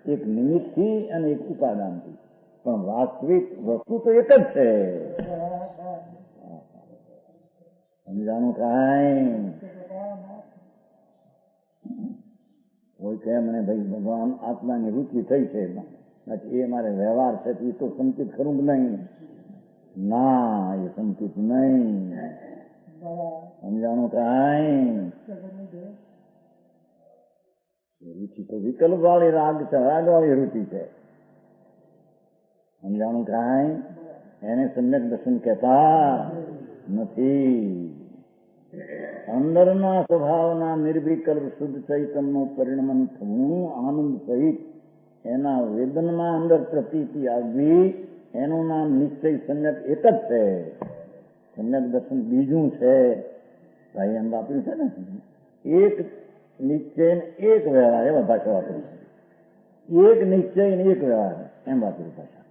એક નિમિત્તથી અને એક ઉપાદાનથી. પણ વાસ્તવિક વસ્તુ તો એક જ છે. સમજાણું કાંઈ? કોઈ કહે મને ભાઈ ભગવાન આત્માની રુચિ થઈ છે એ મારે વ્યવહાર છે એ તો સંકિત ખરું જ નહીં. ના, એ સંકિત નહીં. સમજાણું કાંઈ? રુચિ તો વિકલ્પ વાળી રાગ છે, રાગ વાળી રુચિ છે. સમજાણું કાંઈ? એને સમ્યક દર્શન કહેતા નથી. અંદરના સ્વભાવના નિર્વિકલ્પ શુદ્ધ ચૈતન્યનું પરિણમન થવું, આનંદ સહિત એના વેદનમાં અંદર પ્રતીતિ આવવી, એનું નામ નિશ્ચય સમ્યક એક જ છે. સમ્યક દર્શન બીજું છે. ભાઈ એમ વાપર્યું છે ને, એક નિશ્ચય ને એક વ્યવહાર, એવા ભાષા વાપરી છે. એક નિશ્ચય ને એક વ્યવહાર એમ વાપરી ભાષા.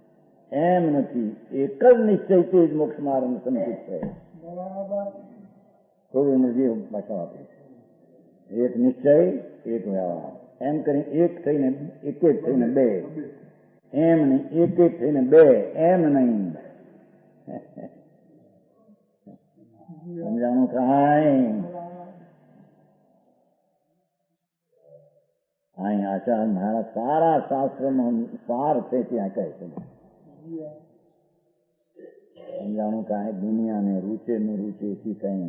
એમ નથી. એક જ નિશ્ચય તે જ મોક્ષ માર્ગ સંકિત છે. થોડું જે ભાષા વાપરી છે. એક નિશ્ચય એક વ્યવહાર એમ કરીને એક થઈને એક એક થઈને બે, એમ નહીં એક એક થઈને બે, એમ નહીં. સમજાણું કાંઈ? અહીં આચાર્ય મહારાજ સારા શાસ્ત્રનો સાર છે ત્યાં કહે છે. સમજાણું કાંઈ? દુનિયાને રૂચે ન રૂચે એથી કઈ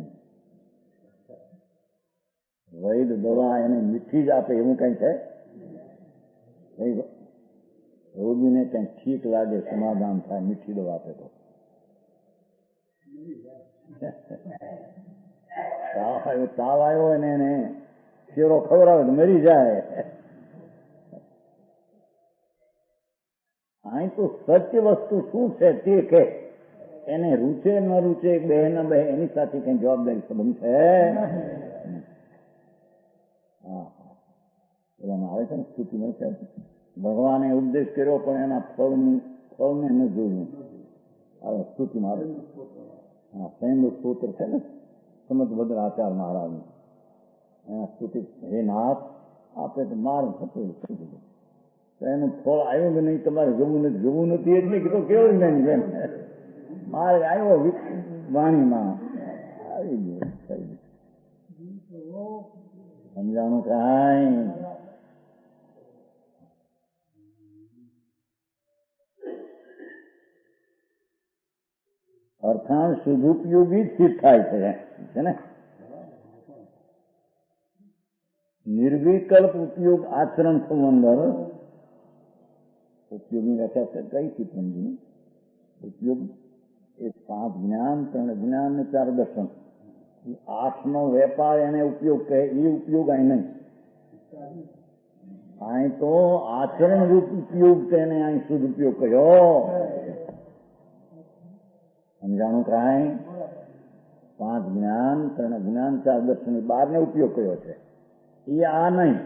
વૈદ દવા એને મીઠી જ આપે એવું કઈ છે? રોગીને કઈ ઠીક લાગે, સમાધાન થાય, મીઠી દવા આપે તો. તાવ આવ્યો હોય ને એને શેરો ખવડાવે તો મરી જાય. અહીં તો સત્ય વસ્તુ શું છે તે કે એને રૂચે ન રૂચે, બે ન બે, એની સાથે કઈ જવાબદારી સંબંધ છે? હા, પેલામાં આવે છે ને સ્તુતિમાં છે, ભગવાને ઉપદેશ કર્યો પણ એના ફળને ન જોયું. હવે સ્તુતિમાં આવે છે. હા, સંયમ સ્તોત્ર છે ને સમજ બદલ આચાર મહારાજનું, એના સ્તુતિ, હે નાથ આપે તો માર્ગ હતો તો એનું ફળ આવ્યું કે નહીં તમારે જોવું નથી એટલે કે તો કેવું નહીં બેન, માર્ગ આવ્યો વાણીમાં આવી ગયો. સમજાણું કાંઈ? અર્થાંત સદુપયોગી જ સિદ્ધ થાય છે ને. નિર્વિકલ્પ ઉપયોગ આચરણ સંબંધ, ઉપયોગની વ્યાખ્યા કઈ થી સમજી? ઉપયોગ એ 5 જ્ઞાન, 3 જ્ઞાન ને 4 દર્શન, 8નો વેપાર એને ઉપયોગ કહે. એ ઉપયોગ અહીં નહીં, અહીં તો આચરણ રૂપ ઉપયોગ તેને અહીં શુદ્ધ ઉપયોગ કહ્યો. સમજાણું કાંઈ? 5 જ્ઞાન, 3 જ્ઞાન, 4 દર્શન, 12 ઉપયોગ કયો છે. એ આ નહીં,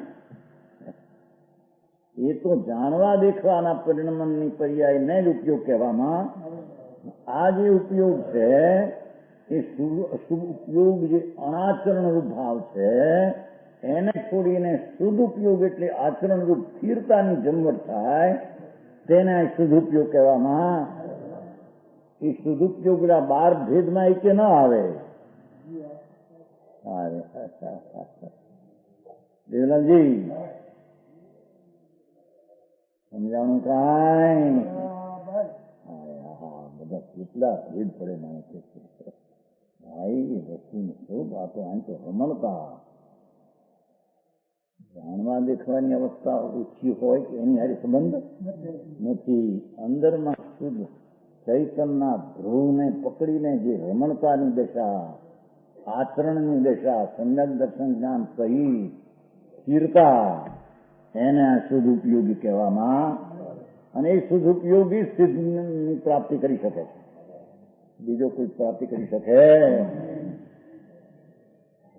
એ તો જાણવા દેખવાના પરિણમનની પર્યાયને જ ઉપયોગ કહેવામાં. આ જે ઉપયોગ છે એ શુભ ઉપયોગ, જે અનાચરણ રૂપ ભાવ છે એને છોડીને શુદ્ધ ઉપયોગ એટલે આચરણ રૂપ સ્થિરતાની જન્મત થાય તેને શુદ્ધ ઉપયોગ કહેવામાં. એ શુદ્ધ ઉપયોગ 12 ભેદમાં એ કે ન આવે. દેવલાલજી સમજાણું કાંઈ? બધા કેટલા ભેદ પડે માણસ ભાઈ, વસ્તુનું સ્વરૂપ આ તો અહીં તો રમણતા જાણવા દેખવાની અવસ્થા ઓછી હોય કે એની હારે સંબંધ નથી. અંદરમાં શુદ્ધ ચૈતનના ધ્રુવને પકડીને જે રમણતાની દશા, આચરણની દશા, સમ્યક દર્શન જ્ઞાન સહિત સ્થિરતા, એને આ શુદ્ધ ઉપયોગી કહેવામાં. અને એ શુદ્ધ ઉપયોગી સિદ્ધની પ્રાપ્તિ કરી શકે છે, બીજો કોઈ પ્રાપ્તિ કરી શકે?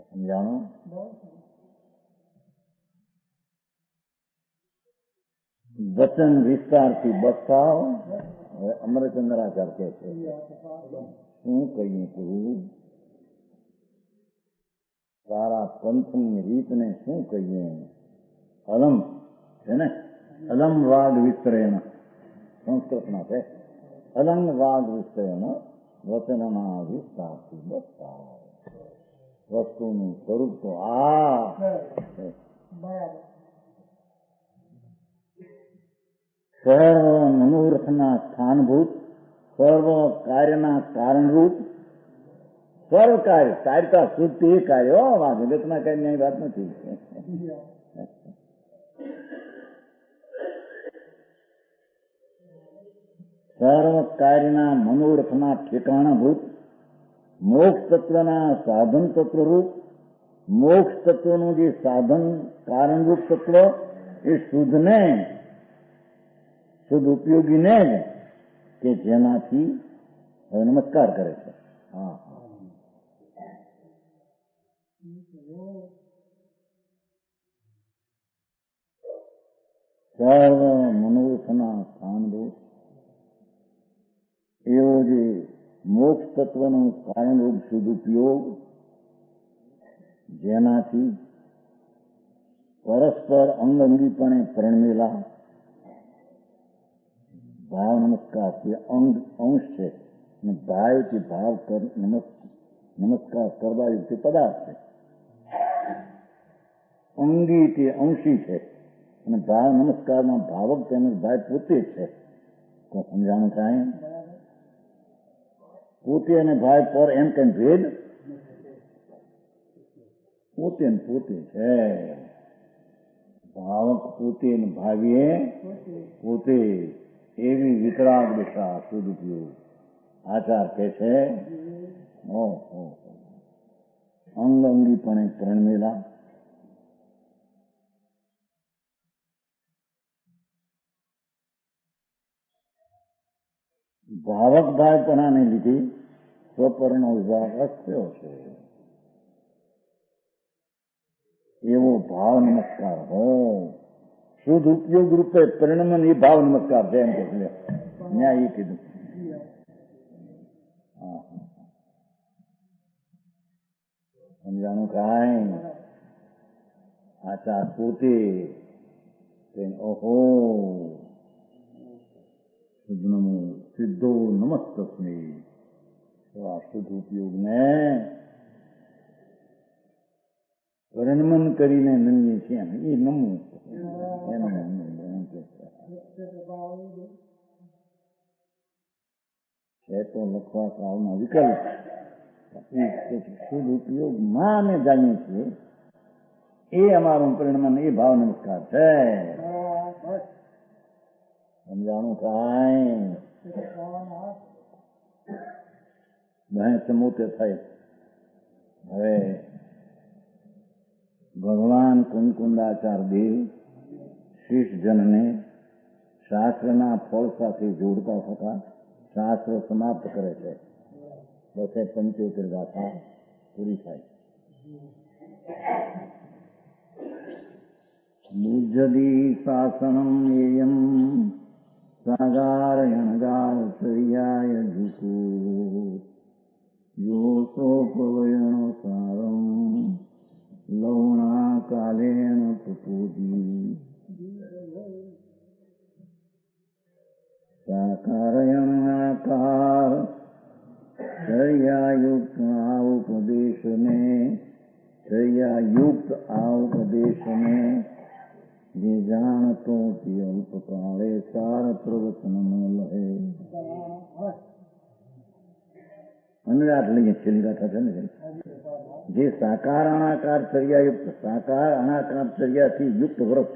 સમજાણો? વચન વિસ્તારથી બતાવ. હવે અમરચંદ્રાચાર કહે છે, શું કહીએ તું? તારા પંથની રીતને શું કહીએ? અલમ છે ને, અલમ વાદ વિસ્તરેણ, સંસ્કૃતમાં છે. અલંગ વાદ વિસ્તરેણ વચનના વિસ્તારથી બતાવ. વસ્તુનું સ્વરૂપ તો આ સર્વ મનોરથના સ્થાનભૂત, સર્વ કાર્યના કારણરૂપ, સર્વ કાર્ય કાર્યતા શુદ્ધ એ કાર્ય, આ જગતના કાર્યની વાત નથી. સર્વ કાર્યના મનોરથના ઠેકાણાભૂત, મોક્ષ તત્વના સાધન તત્વરૂપ, મોક્ષ તત્વનું જે સાધન કારણરૂપ તત્વ એ શુદ્ધને, શુદ્ધ ઉપયોગીને કે જેનાથી હવે નમસ્કાર કરે છે. હા, સર્વ મનોરથના સ્થાનરૂપ એવો જે મોક્ષ તત્વનું કારણરૂપ શુદ્ધ ઉપયોગ, જેનાથી પરસ્પર અંગંગીપણે પરણમેલા ભાવ નમસ્કાર તે અંશ છે, અને ભાવથી ભાવ નમસ્કાર કરવા તે પદાર્થ છે. અંગી તે અંશી છે, અને ભાવ નમસ્કારમાં ભાવક તેમજ ભાવ પોતે છે. તો સમજાણું કાંઈ? પોતે અને ભાવ પર એમ કઈ ભેદ? પોતે ને પોતે છે. ભાવક પોતે ને ભાવીએ પોતે, એવી વિતરાગ દિશા શુદ્ધ ઉપયોગ આચાર કે છે. અંગ અંગીપણે પ્રણમેલા ભાવક ભાવપણાને લીધે સ્વપરનો વિભાગ અસ્યો છે. એવો ભાવ નમસ્કાર હો. શુદ્ધ ઉપયોગ રૂપે પરિણમન એ ભાવ નમસ્કાર છે. એમ કે ન્યાય એ કીધું. સમજાણું કાંઈ? આચાર પોતે ઓહો સિદ્ધો નમસ્તસ્મે. આ શુદ્ધ ઉપયોગને પરિણમન કરીને નમીએ છીએ એ નમવું છે. તો લખવા કાળમાં વિકલ્પ શુદ્ધ ઉપયોગમાં અમે જાણીએ છીએ એ અમારું પરિણમન એ ભાવ નમસ્કાર છે. સમજાણું કાંઈ? બહેન સમૂતે થાય. હવે ભગવાન કુંકુંદાચાર દેવ શિષજનને શાસ્ત્રના ફળ સાથે જોડતા થતા શાસ્ત્ર સમાપ્ત કરે છે. 275 ગાથા પૂરી થાય. નિજદી શાસનમ એયમ સાગારયણગાર સરિયાય જુકુ યોસોપવયણ સારમ લવણા કાલેન પુપુદી. સાકારયણાકાર ચર્યાયુક્ત આ ઉપદેશને જે જાણતો તે અલ્પકાળે સાર પ્રવચન લહે. અનુરાધ લઈએ છેલ્લી ગાથા છે ને. જે સાકાર અણાકાર ચર્યાયુક્ત, સાકાર અણાકાર ચર્યાથી યુક્ત વ્રત,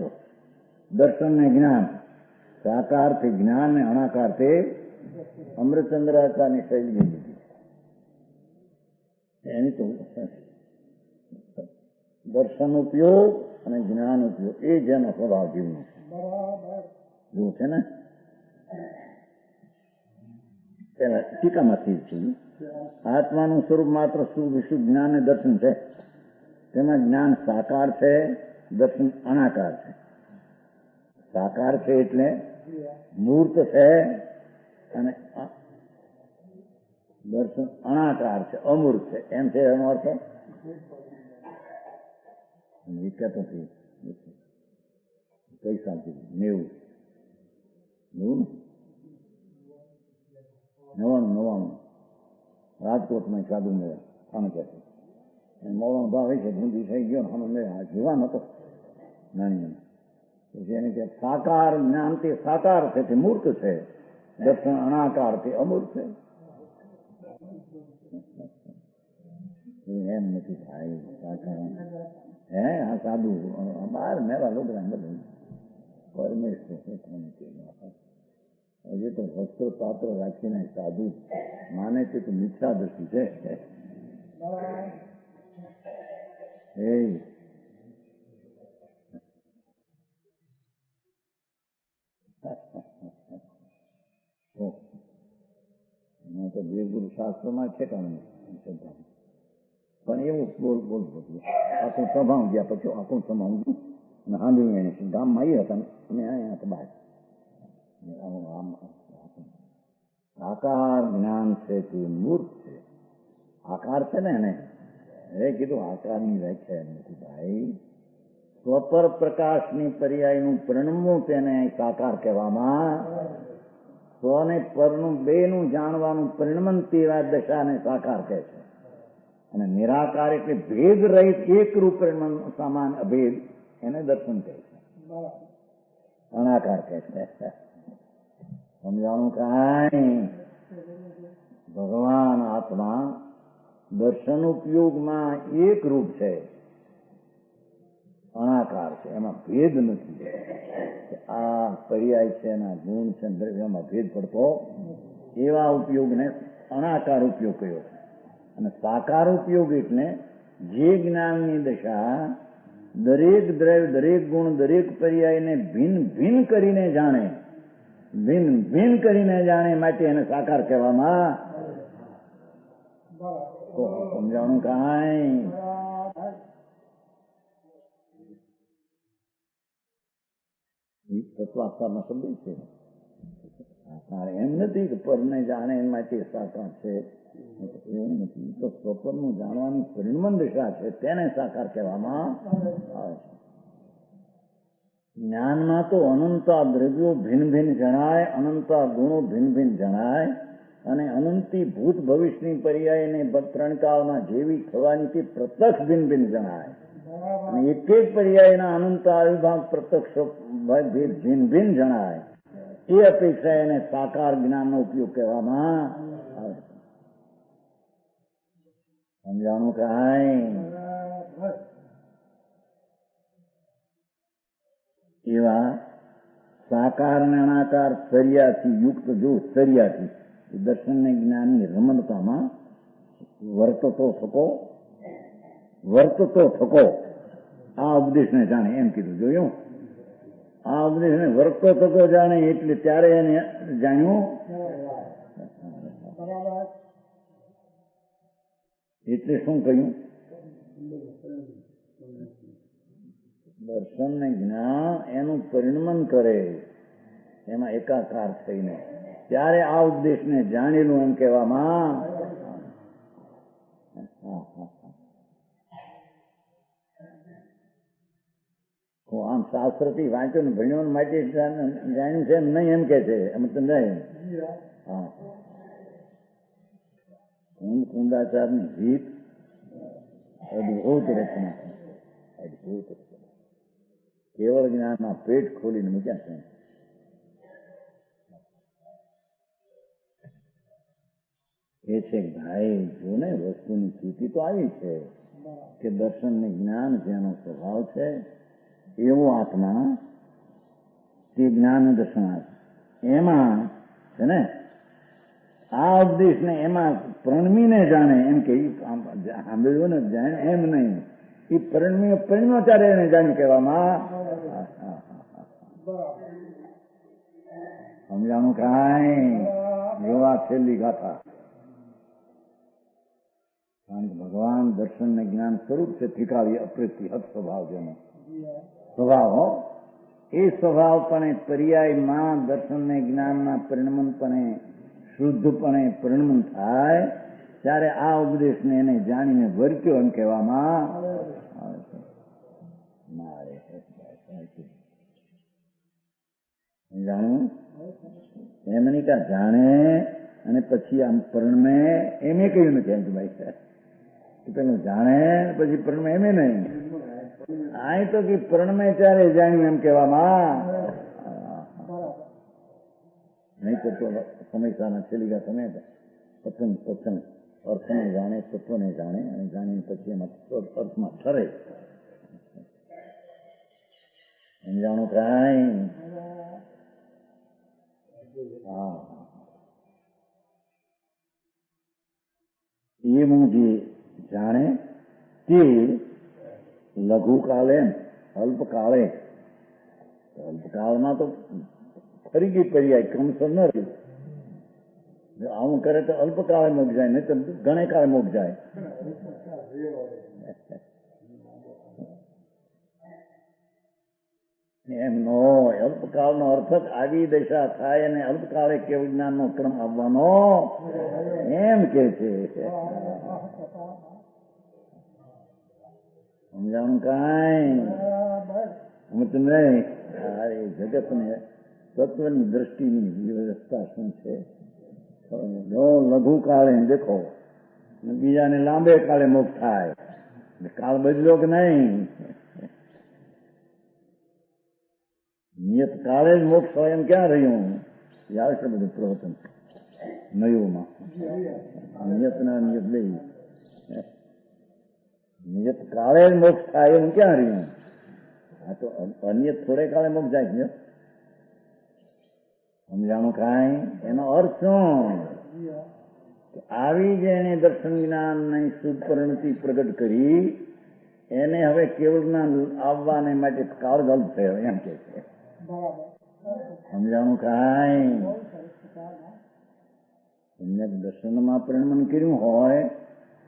દર્શન ને જ્ઞાન, સાકારથી જ્ઞાન ને અણાકારથી અમૃતચંદ્રાચારની શૈલી લીધી. એની તો દર્શન ઉપયોગ અને જ્ઞાન ઉપયોગ એ જેનો સ્વભાવ જીવનો એવું છે ને. પેલા ટીકામાંથી છે આત્માનું સ્વરૂપ માત્ર વિશુદ્ધ જ્ઞાન ને દર્શન છે. તેમાં જ્ઞાન સાકાર છે, દર્શન અણાકાર છે. સાકાર છે એટલે મૂર્ત છે અને દર્શન અણાકાર છે, અમૂર્ત છે. એમ છે એનો અર્થ વિકતો કઈ શાંતિ 99 રાજકોટમાં સાધુ મેળા ખાને કહેશે મોવાનો ભાવ છે. ધૂંધી થઈ ગયો ને મેળા જીવાન હતો નાની પછી એને કે સાકાર જ્ઞાન તે સાકાર છે, તે મૂર્ત છે. દર્શન અણાકાર તે અમૂર્ત છે. એમ નથી થાય સાકાર હે. આ સાધુ બહાર મેળા લોકો બધું પરમેશ્વર હજી તો વસ્ત્ર પાત્ર રાખીને સાધુ માને છે તો મિથ્યા દ્રષ્ટિ છે. તો દેવગુરુ શાસ્ત્રમાં છે પણ એવું બોલ બધું આખું સભાવ ગયા પછી આખું સમાવું અને સાંભળ્યું એને ગામમાં આવી હતા અને અહીંયા હતા બહાર. આકાર જ્ઞાન છે તે મૂર્ત છે. આકાર છે ને એને એ કીધું આકારની વ્યાખ્યા એમ નથી ભાઈ. સ્વપર પ્રકાશની પર્યાયનું પરિણમવું તેને સાકાર કહેવામાં. સ્વ ને પરનું બેનું જાણવાનું પરિણમન તેવા દશાને સાકાર કહે છે. અને નિરાકાર એટલે ભેદ રહિત એકરૂપ પરિણમન સમાન અભેદ એને દર્શન કહે છે, અણાકાર કહે છે. સમજાણું કાંઈ? ભગવાન આત્મા દર્શન ઉપયોગમાં એક રૂપ છે, અણાકાર છે. એમાં ભેદ નથી. આ પર્યાય છે, એના ગુણ છે, દ્રવ્યમાં ભેદ પડતો એવા ઉપયોગને અણાકાર ઉપયોગ કર્યો છે. અને સાકાર ઉપયોગ એટલે જે જ્ઞાનની દશા દરેક દ્રવ્ય, દરેક ગુણ, દરેક પર્યાયને ભિન્ન ભિન્ન કરીને જાણે ભિન્ન ભિન્ન કરીને જાણે માટે એને સાકાર કહેવામાં સમજાણું કાંઈ તત્વાત્માનો શબ્દ છે. સાકાર એમ નથી કે પરને જાણે એમ માટે સાકાર છે, એવું નથી. તો સ્વપરનું જાણવાની પરિણમન દિશા છે તેને સાકાર કહેવામાં આવે છે. જ્ઞાનમાં તો અનંતા દ્રવ્યો ભિન્ન ભિન્ન જણાય, અનંતા ગુણો ભિન્ન ભિન્ન જણાય, અને અનંતી ભૂત ભવિષ્યની પર્યાયને 3 કાળમાં જેવી થવાની તે પ્રત્યક્ષ ભિન્ન ભિન્ન જણાય. અને એક એક પર્યાયના અનંત વિભાગ પ્રત્યક્ષ ભિન્ન ભિન્ન જણાય. એ અપેક્ષા એને સાકાર જ્ઞાનનો ઉપયોગ કહેવામાં આવે. સમજાણું કાંઈ? એવા સાકાર અને અનાકાર સરિયાથી યુક્ત જો સરિયાથી દર્શનને જ્ઞાનની રમણતામાં વર્તતો થકો આ ઉપદેશને જાણે એમ કીધું. જોયું? આ ઉપદેશને વર્તતો થકો જાણે એટલે ત્યારે એને જાણ્યું. એટલે શું કહ્યું? દર્શન ને જ્ઞાન એનું પરિણમન કરે એમાં એકાકાર થઈને ત્યારે આ ઉપદેશને જાણેલું એમ કહેવામાં. આમ શાસ્ત્રથી વાંચ્યો ને ભણ્યો માટે જાણ્યું છે એમ નહીં એમ કે છે. એમ તો નહીં. હા, કુંદાચારની રીત અદભુત રચના, અદભુત રચના. કેવળ જ્ઞાનના પેટ ખોલીને મૂક્યા છે. એ છે ભાઈ જો ને વસ્તુની સ્થિતિ તો આવી છે કે દર્શન ને જ્ઞાન જેનો સ્વભાવ છે એવો આત્મા તે જ્ઞાન દર્શન એમાં છે ને આ ઉપદેશ ને એમાં પ્રણમીને જાણે એમ કે સાંભળ્યું ને જાણે એમ નહીં. એ પરિણમ્યો ત્યારે એને જાણી કહેવામાં. સમજાણું કાંઈ? જોવા છેલ્લી ગાથા. કારણ કે ભગવાન દર્શન ને જ્ઞાન સ્વરૂપ છે. ત્રિકાળી અપ્રતિહત સ્વભાવ જેનો સ્વભાવ એ સ્વભાવપણે પર્યાયમાં દર્શન ને જ્ઞાનના પરિણમનપણે શુદ્ધપણે પરિણમન થાય ત્યારે આ ઉપદેશને એને જાણીને વર્ત્યો એમ કહેવામાં આવે છે. જાણવું એમ નહીં કે જાણે અને પછી આમ પરણમે એમ કહ્યું નથી. એમ કે ભાઈ પેલું જાણે પછી પરણમે એમ નહીં. આ તો કે પરણમે ત્યારે જાણ્યું એમ કહેવામાં. નહીં તો સમયસાના છેલ્લી ગયા તમે પતંગ અર્થને જાણે, તત્વને જાણે અને જાણીને પછી એમાં અર્થમાં ઠરે. સમજાણું કાંઈ? હા, એવું જે જાણે તે લઘુકાલે અલ્પકાળે, અલ્પકાળમાં તો ફરી ગઈ પર્યાય ક્રમશઃ ન રહ્યું. આવું કરે તો અલ્પકાળે મોગ જાય, નહીં તો ઘણે કાળે મોગ જાય. એમનો અલ્પકાળનો અર્થ જ આવી દશા થાય અને અલ્પકાળે કેવું જ્ઞાનનો ક્રમ આવવાનો એમ કે છે. સમજાણું કાંઈ? નહીં. જગતને તત્વની દ્રષ્ટિની વ્યવસ્થા શું છે? જો લઘુ કાળે દેખો, બીજાને લાંબે કાળે મોક્ષ થાય. કાળ બદલ્યો કે નહીં? નિયત કાળે જ મોક્ષ હોય એમ ક્યાં રહ્યું? આવે છે બધું પ્રવચન નયુમાં. નિયત ના નિયત બે નિયત કાળે જ મોક્ષ થાય એમ ક્યાં રહ્યું? આ તો અનિયત થોડે કાળે મોક્ષ જાય છે. સમજાણું કાંઈ? એનો અર્થ શું? આવી જે એને દર્શન જ્ઞાનની શુદ્ધ પરિણતિ પ્રગટ કરી એને હવે કેવળ જ્ઞાન આવવાને માટે કાળ ગલ્પ થયો એમ કે છે. સમજાણું કાંઈ? સમ્યક દર્શનમાં પરિણમન કર્યું હોય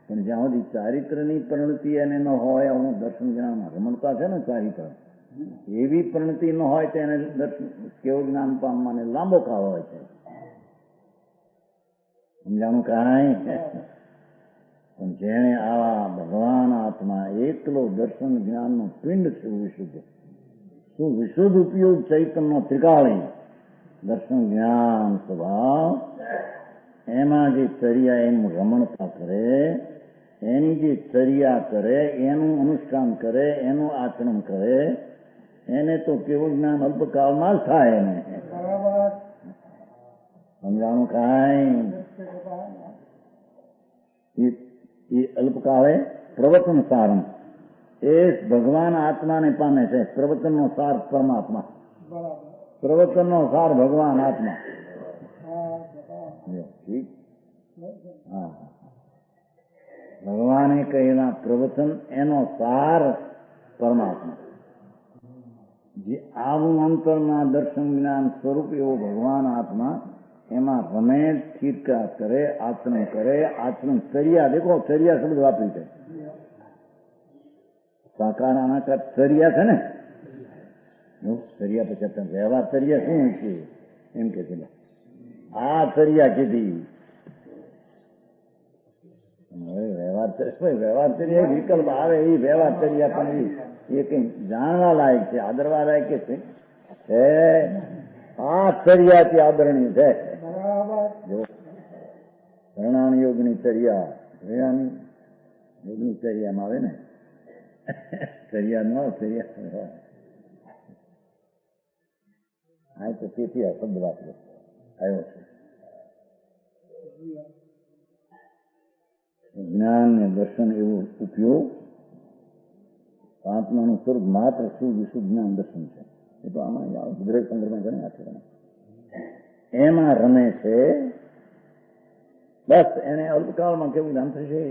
પણ જ્યાં સુધી ચારિત્રની પરિણતિ એને ન હોય, હું દર્શન જ્ઞાનમાં રમણતા છે ને ચારિત્ર, એવી પરિણતિ ન હોય તો એને દર્શન કેવું જ્ઞાન પામવાને લાંબો કાળ હોય છે. સમજાણું કાંઈ? પણ જેણે આવા ભગવાન આત્મા એકલો દર્શન જ્ઞાનનું પિંડ વિશુદ્ધ ઉપયોગ ચૈતન્ય ત્રિકાળી દર્શન જ્ઞાન સ્વભાવ, એમાં જે ચર્યા એનું રમણતા કરે, એની જે ચર્યા કરે, એનું અનુષ્ઠાન કરે, એનું આચરણ કરે, એને તો કેવું જ્ઞાન અલ્પકાળમાં જ થાય. એને સમજાણું કાંઈ? એ અલ્પકાળે પ્રવચન સારમ એ ભગવાન આત્માને પામે છે. પ્રવચનનો સાર પરમાત્મા, પ્રવચનનો સાર ભગવાન આત્મા. ભગવાને કહેલા પ્રવચન એનો સાર પરમાત્મા. જે આવું અંતરમાં દર્શન જ્ઞાન સ્વરૂપ એવો ભગવાન આત્મા, એમાં રમે, ઠીકા કરે, આચરણ કરે. આચરણ ચર્યા, દેખો ચર્યા શબ્દ વાપરી છે. સાકાર અનાકાર ચર્યા છે ને, ચર્યા પછી આપણે વ્યવહાર ચર્યા શું છે એમ કે છે. આ ચર્યા કીધી. વ્યવહાર ચર્યા વિકલ્પ આવે એ વ્યવહાર ચર્યા પણ એ કઈ જાણવા લાયક છે, આદરવા લાયક છે. આ ચર્યાથી આદરણીય છે. પ્રણામ યોગની ચર્યા, યોગની ચર્યામાં આવે ને, ચર્યા ન ચર્યા. હા, તો તેથી આ શબ્દ વાપર્યો આવ્યો છે. જ્ઞાન ને દર્શન એવો ઉપયોગ, આત્માનું સ્વરૂપ માત્ર વિશુદ્ધ જ્ઞાન દર્શન છે. એ તો આમાં ગુજરાત સંદર્ભમાં ઘણી વાત છે. એમાં રમે છે. બસ એને અલ્પકાળમાં કેવું જ્ઞાન થશે?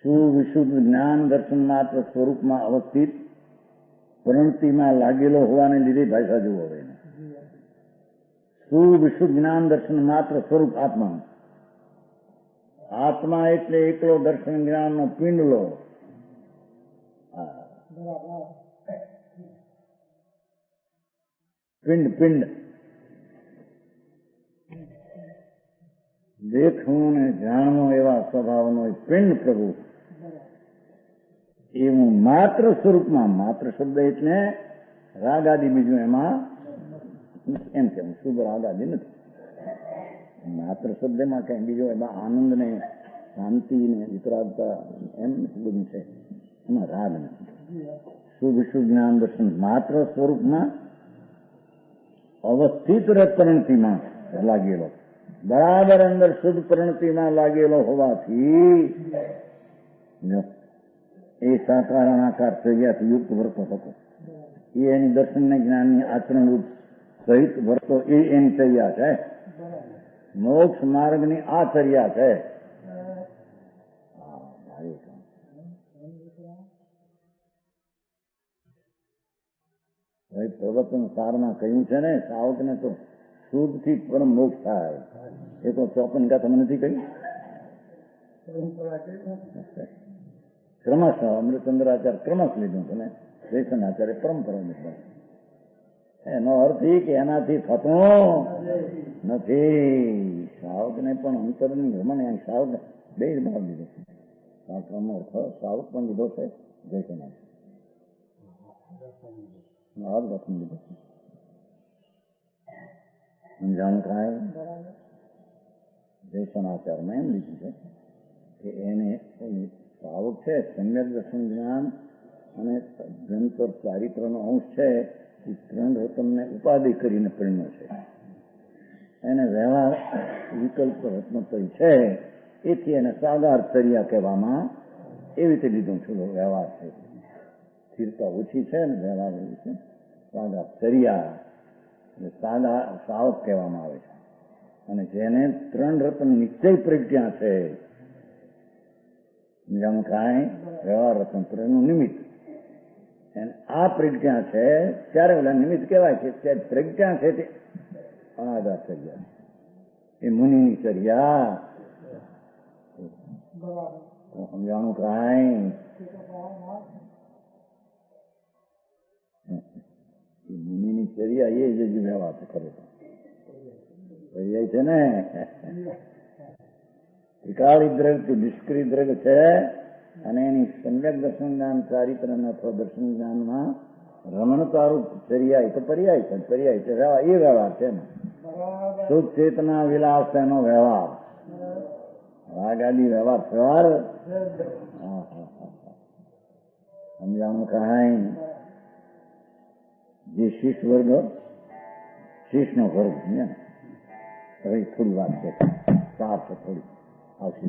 સુવિશુદ્ધ જ્ઞાન દર્શન માત્ર સ્વરૂપમાં અવસ્થિત પ્રવૃત્તિમાં લાગેલો હોવાને લીધે ભાષા જુઓ. હવે સુવિશુદ્ધ જ્ઞાન દર્શન માત્ર સ્વરૂપ આત્મા. આત્મા એટલે એકલો દર્શન જ્ઞાનનો પિંડલો. પિંડ પિંડ દેખવું ને જાણવું એવા સ્વભાવનો પિંડ પ્રભુ. એવું માત્ર સ્વરૂપમાં, માત્ર શબ્દ એટલે રાગ આદિ બીજું એમાં એમ કેમ શુભ રાગ આદિ નથી. માત્ર શબ્દમાં કઈ બીજો એમાં આનંદ ને શાંતિ ને વિતરાગતા એમ બધું છે, એમાં રાગ નથી. શુભ શુભ જ્ઞાન દર્શન માત્ર સ્વરૂપમાં અવસ્થિત પ્રણતિમાં લાગેલો, બરાબર અંદર શુદ્ધ પ્રણતિમાં લાગેલો હોવાથી એ સાકાર અનાકાર ચર્યાથી યુક્ત વર્તો હતો. એ એની દર્શન ને જ્ઞાનની આચરણ રૂપ સહિત વર્તો એ એની ચર્યા છે. મોક્ષ માર્ગની આ ચર્યા છે. પ્રવચન સારમાં કહ્યું છે ને, સાવકને તો શુદ્ધ થી પરમ મોક્ષ થાય. એ તો 54 કા તમે નથી કહ્યું? ક્રમશ અમૃતચંદ્રાચાર્ય ક્રમશ લીધું છે ને, જયસનાચાર્ય પરંપરા લીધું. એનો અર્થ એ કે એનાથી થતું નથી. સાવકને પણ અંતરની ભ્રમણ સાવક બે જ ભાવ લીધો છે. સાવક પણ લીધો છે, જયસનાચાર્ય લીધો છે. સમજાણું કાંઈ? જયસનાચાર્યમાં એમ લીધું છે કે એને સાવક છે, સમ્યક દર્શન જ્ઞાન અને ગ્રંથર ચારિત્રનો અંશ છે. એ ત્રણ રતનને ઉપાધિ કરીને પરિણ્યો છે. એને વ્યવહાર વિકલ્પ રત્નોત્તરી છે, એથી એને સાગાર ચર્યા કહેવામાં એવી રીતે લીધું છું. વ્યવહાર છે, સ્થિરતા ઓછી છે ને વ્યવહાર એવી છે. સાગાર ચર્યા સાદા સાવક કહેવામાં આવે છે. અને જેને ત્રણ રત્ન નિશ્ચય પ્રજ્ઞા છે સમજાણું કાંઈ વ્યવહાર તંત્રનું નિમિત્ત. અને આ પ્રજ્ઞા છે ત્યારે ઓલા નિમિત્ત કહેવાય છે. ત્યારે પ્રજ્ઞા છે તે અનાદાર ચર્યા, એ મુનિની ચર્યા. સમજાણું કાંઈ? મુનિની ચર્યા એ જ વ્યવહાર કરે ચર્યા છે ને. ત્રિકાળી દ્રવ્ય નિષ્ક્રિય દ્રવ્ય છે અને એની સમ્યક દર્શન જ્ઞાન ચારિત્ર અથવા દર્શન જ્ઞાનમાં રમણતારૂપ ચર્યા તો પર્યાય છે. પર્યાય છે વ્યવહાર, એ વ્યવહાર છે ને. શુદ્ધ ચેતના વિલાસ એનો વ્યવહાર, રાગ આદિ વ્યવહાર વ્યવહાર. સમજાણું કાંઈ? જે શિષ્ય વર્ગ, શિષ્યનો વર્ગ ને હવે થોડી વાત છે, સાર છે થોડી આવશે.